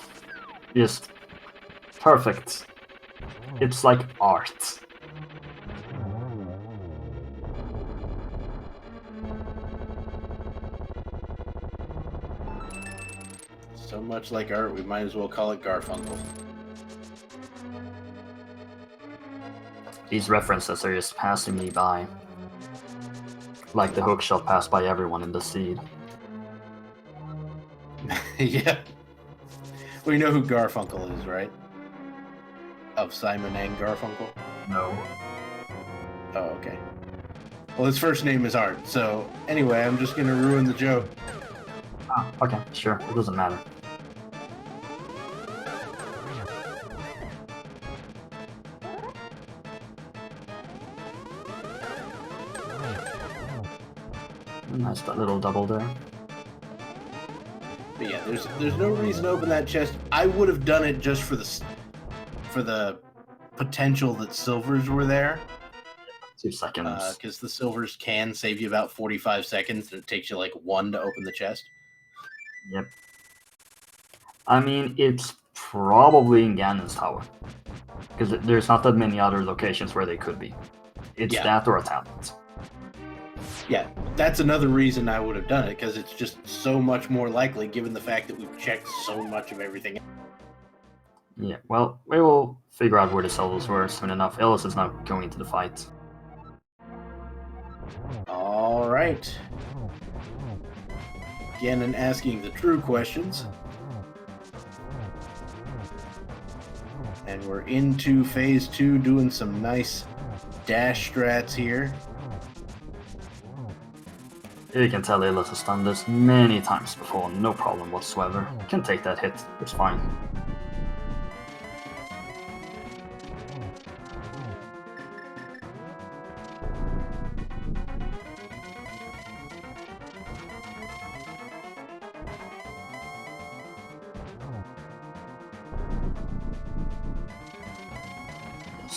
Just perfect. It's like art. So much like art, we might as well call it Garfunkel. These references are just passing me by. Like the hookshot passed by everyone in the seed. Yeah. We know who Garfunkel is, right? Of Simon and Garfunkel? No. Oh, okay. Well, his first name is Art, so anyway, I'm just gonna ruin the joke. Ah, okay, sure. It doesn't matter. Nice, that little double there. But yeah, there's no reason to open that chest. I would have done it just for the potential that silvers were there. 2 seconds. Because the silvers can save you about 45 seconds, and it takes you like 1 to open the chest. Yep. I mean, it's probably in Ganon's tower. Because there's not that many other locations where they could be. It's that or a tablet. Yeah, that's another reason I would have done it, because it's just so much more likely, given the fact that we've checked so much of everything. Yeah, well, we will figure out where the silvers were soon enough. Illus is not going into the fight. All right. Ganon asking the true questions. And we're into phase 2, doing some nice dash strats here. You can tell Illus has done this many times before, no problem whatsoever. Can take that hit, it's fine.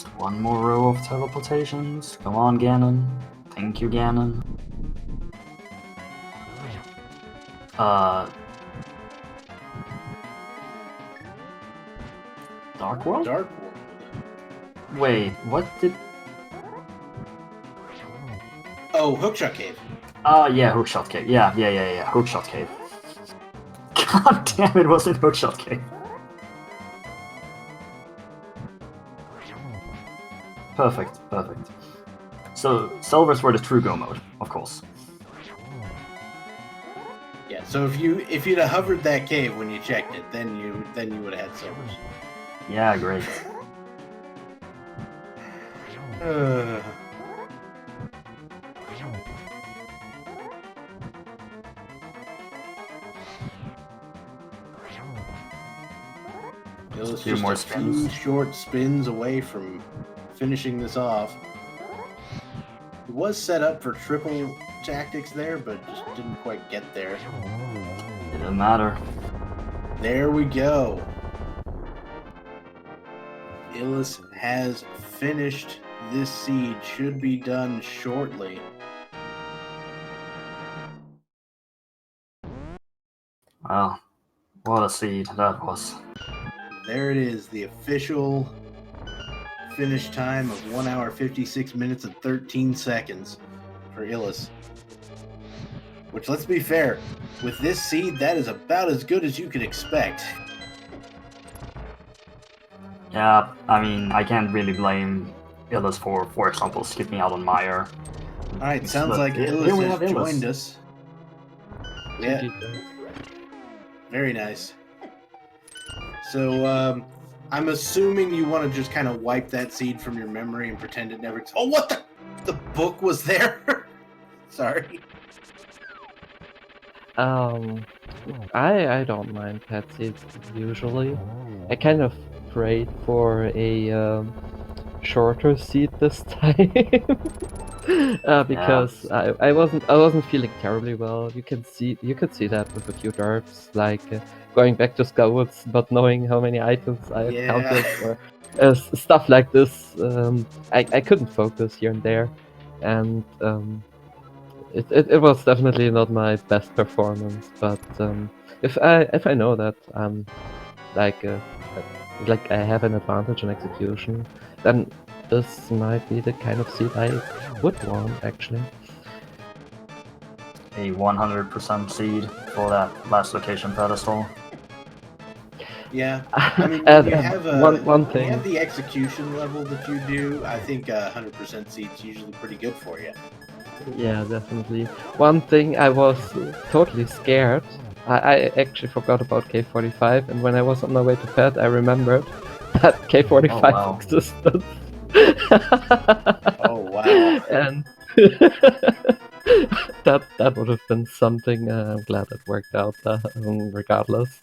Just one more row of teleportations. Come on, Ganon. Thank you, Ganon. Dark World? Dark World. Wait, what did... Oh, Hookshot Cave. Yeah, Hookshot Cave. Yeah, Hookshot Cave. God damn, it wasn't Hookshot Cave. Perfect. So, Silvers were the true go mode, of course. Yeah, so if you'd have hovered that cave when you checked it, then you would have had silvers. Yeah, great. Illus Few just more a few spins. short spins away from finishing this off. It was set up for triple tactics there, but just didn't quite get there. It doesn't matter. There we go. Illus has finished this seed. Should be done shortly. Wow, what a seed that was. There it is, the official finish time of 1 hour 56 minutes and 13 seconds for Illus. Which, let's be fair, with this seed, that is about as good as you could expect. Yeah, I mean, I can't really blame Illus for example, skipping out on Meyer. Alright, sounds like Here Illus we has have Illus. joined us. Yeah, very nice. So, I'm assuming you want to just kind of wipe that seed from your memory and pretend it never... Oh, what the... The book was there? Sorry. I don't mind pet seeds usually. I kind of prayed for a shorter seed this time. Because I wasn't feeling terribly well. You could see that with a few derps, like going back to Skywoods, not knowing how many items I had counted, or stuff like this. I couldn't focus here and there, and it was definitely not my best performance. But if I know that like I have an advantage in execution, then this might be the kind of seed I would want, actually. A 100% seed for that last location pedestal. Yeah, I mean, And when you have one when thing. you have the execution level that you do, I think 100% seed's usually pretty good for you. Yeah, definitely. One thing, I was totally scared. I actually forgot about K45, and when I was on my way to bed, I remembered that K45 Oh, wow. existed. Oh, wow. And that would have been something. I'm glad it worked out, regardless.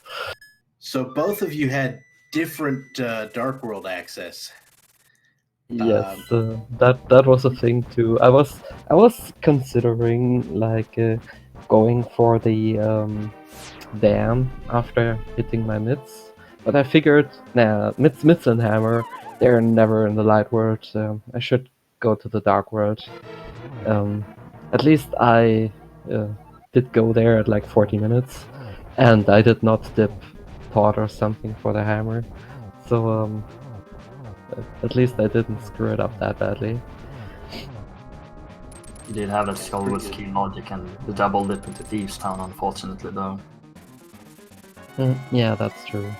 So both of you had different Dark World access. Yes, that was a thing too. I was considering like going for the dam after hitting my mitts, but I figured, nah, mitts and hammer, they're never in the light world. I should go to the dark world. At least I did go there at like 40 minutes, and I did not dip pot or something for the hammer, so at least I didn't screw it up that badly. You did have a Skullwood's key logic and the double dip into Thieves Town, unfortunately, though. Yeah, that's true.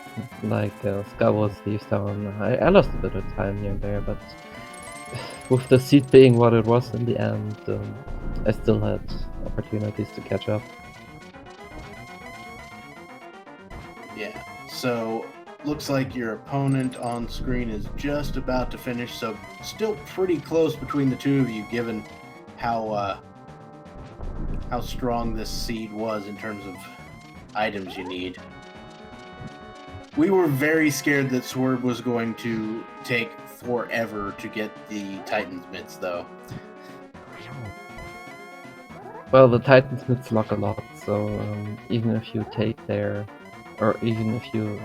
Like Skyward Thieves Town, I lost a bit of time here and there, but with the seed being what it was in the end, I still had opportunities to catch up. Yeah, so looks like your opponent on screen is just about to finish, so still pretty close between the two of you, given how strong this seed was in terms of items you need. We were very scared that Swerb was going to take forever to get the Titan's mitts, though. Well, the Titans mitts lock a lot, so even if you take their, or even if you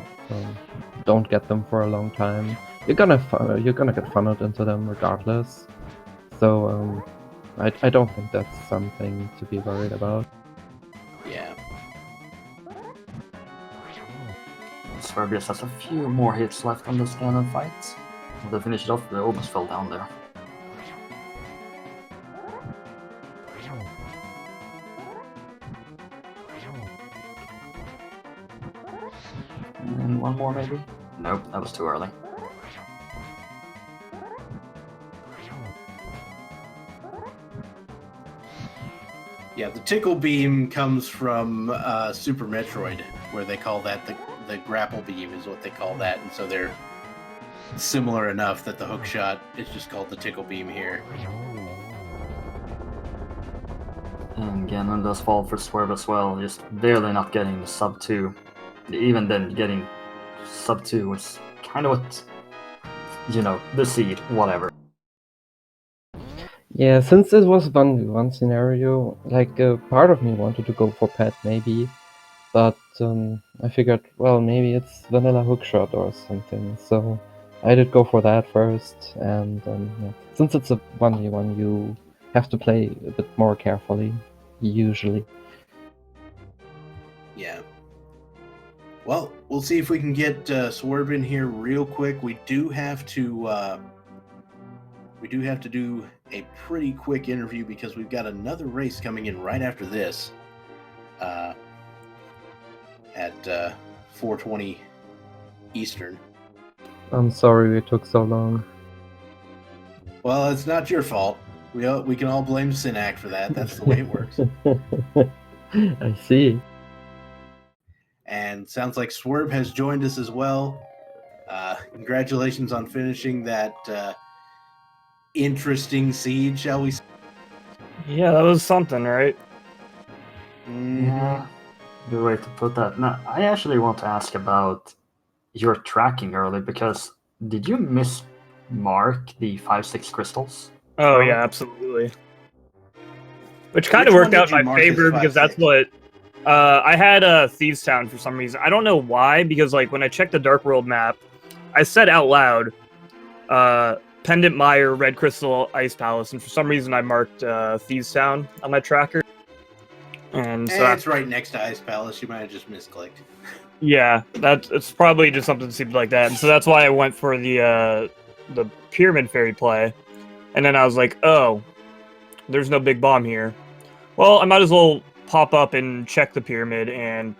don't get them for a long time, you're gonna get funneled into them regardless. So I don't think that's something to be worried about. Yeah. Swerb just has a few more hits left on this Ganon fight. To finish it off, they almost fell down there. And one more maybe? Nope, that was too early. Yeah, the tickle beam comes from Super Metroid, where they call that the grapple beam is what they call that, and so they're similar enough that the hook shot is just called the tickle beam here. And Ganon does fall for Swerb as well, just barely not getting the sub 2. Even then, getting sub 2 was kind of what, you know, the seed, whatever. Yeah, since this was 1v1 scenario, like part of me wanted to go for pet maybe, but I figured, well, maybe it's vanilla hookshot or something, so I did go for that first, and yeah. Since it's a 1v1, you have to play a bit more carefully, usually. Yeah. Well, we'll see if we can get Swerb in here real quick. We do have to do a pretty quick interview because we've got another race coming in right after this at 4:20 Eastern. I'm sorry it took so long. Well, it's not your fault. We can all blame Synac for that. That's the way it works. I see. And sounds like Swerb has joined us as well. Congratulations on finishing that interesting seed, shall we say? Yeah, that was something, right? Yeah, good way to put that. Now, I actually want to ask about your tracking early, because did you mismark the 5-6 crystals? Oh, yeah, absolutely. Which kind Which of worked one out did you in my mark as favor because 5-6? that's what I had Thieves Town for some reason. I don't know why, because like when I checked the Dark World map, I said out loud Pendant Mire, Red Crystal, Ice Palace, and for some reason I marked Thieves Town on my tracker. And so it's right next to Ice Palace. You might have just misclicked. yeah, it's probably just something stupid like that. And so that's why I went for the Pyramid Fairy play. And then I was like, oh, there's no big bomb here. Well, I might as well pop up and check the pyramid and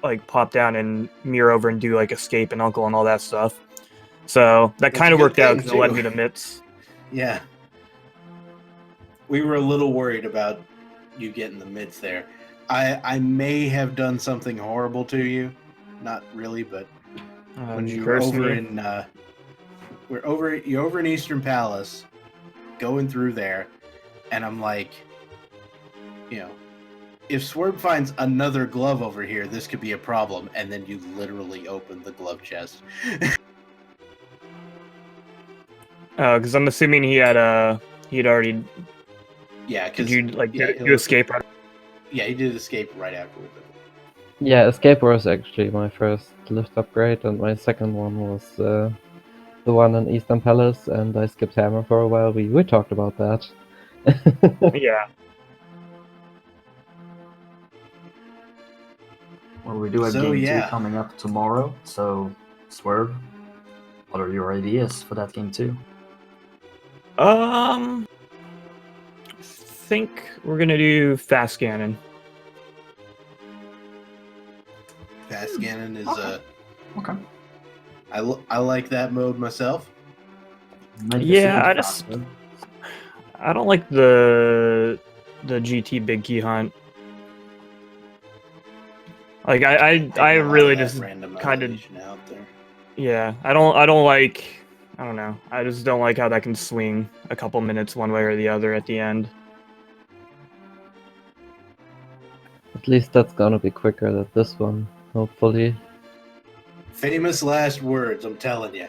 like pop down and mirror over and do like escape and uncle and all that stuff. So that That's kind a of good worked out thing, because it led too. me to Mitts. Yeah. We were a little worried about you getting the mitts there. I may have done something horrible to you. Not really, but when you were over in you're over in Eastern Palace, going through there, and I'm like, you know, if Swerb finds another glove over here, this could be a problem. And then you literally open the glove chest. Because I'm assuming he'd already. Yeah, because Did you like do escape? Yeah, he did escape right afterward. Yeah, escape was actually my first lift upgrade, and my second one was the one in Eastern Palace, and I skipped Hammer for a while. We talked about that. Yeah. Well, we do have So, game yeah. 2 coming up tomorrow, so Swerb, what are your ideas for that game 2? I think we're gonna do Fast Ganon. Fast Ganon is Okay. I like that mode myself. Yeah, I don't like the GT Big Key Hunt. Like I really just kind of out there. yeah. I don't like. I don't know. I just don't like how that can swing a couple minutes one way or the other at the end. At least that's gonna be quicker than this one, hopefully. Famous last words, I'm telling you.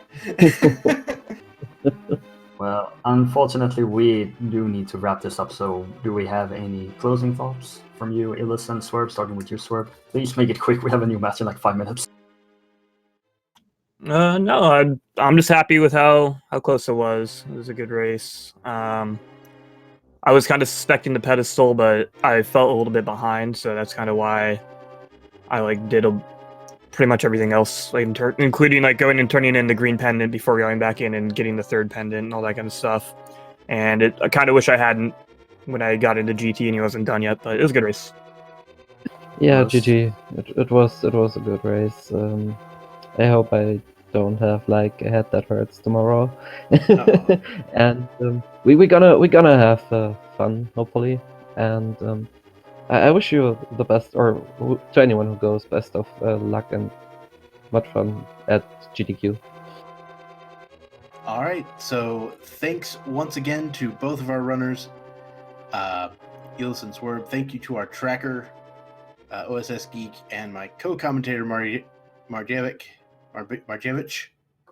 Well, unfortunately, we do need to wrap this up, so do we have any closing thoughts from you, Illus and Swerb, starting with you, Swerb? Please make it quick, we have a new match in like 5 minutes. No, I'm just happy with how close it was. It was a good race. I was kind of suspecting the pedestal, but I felt a little bit behind, so that's kind of why I like did pretty much everything else, like including like going and turning in the green pendant before going back in and getting the third pendant and all that kind of stuff. And I kind of wish I hadn't when I got into GT and he wasn't done yet, but it was a good race. Yeah, Was- GG. It was a good race. I hope I don't have like a head that hurts tomorrow. Uh-oh. And we're gonna have fun hopefully. And I wish you the best, or to anyone who goes, best of luck and much fun at GTQ. All right, so thanks once again to both of our runners, Illus and Swerb. Thank you to our tracker, OSS Geek, and my co-commentator, Marjevich.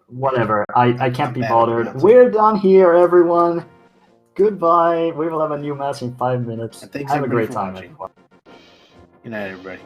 Whatever. I can't I'm be bad at bothered. pronouncing. We're done here, everyone. Goodbye. We will have a new match in 5 minutes. And thanks Have a everybody great for time, watching. everyone. Good night, everybody.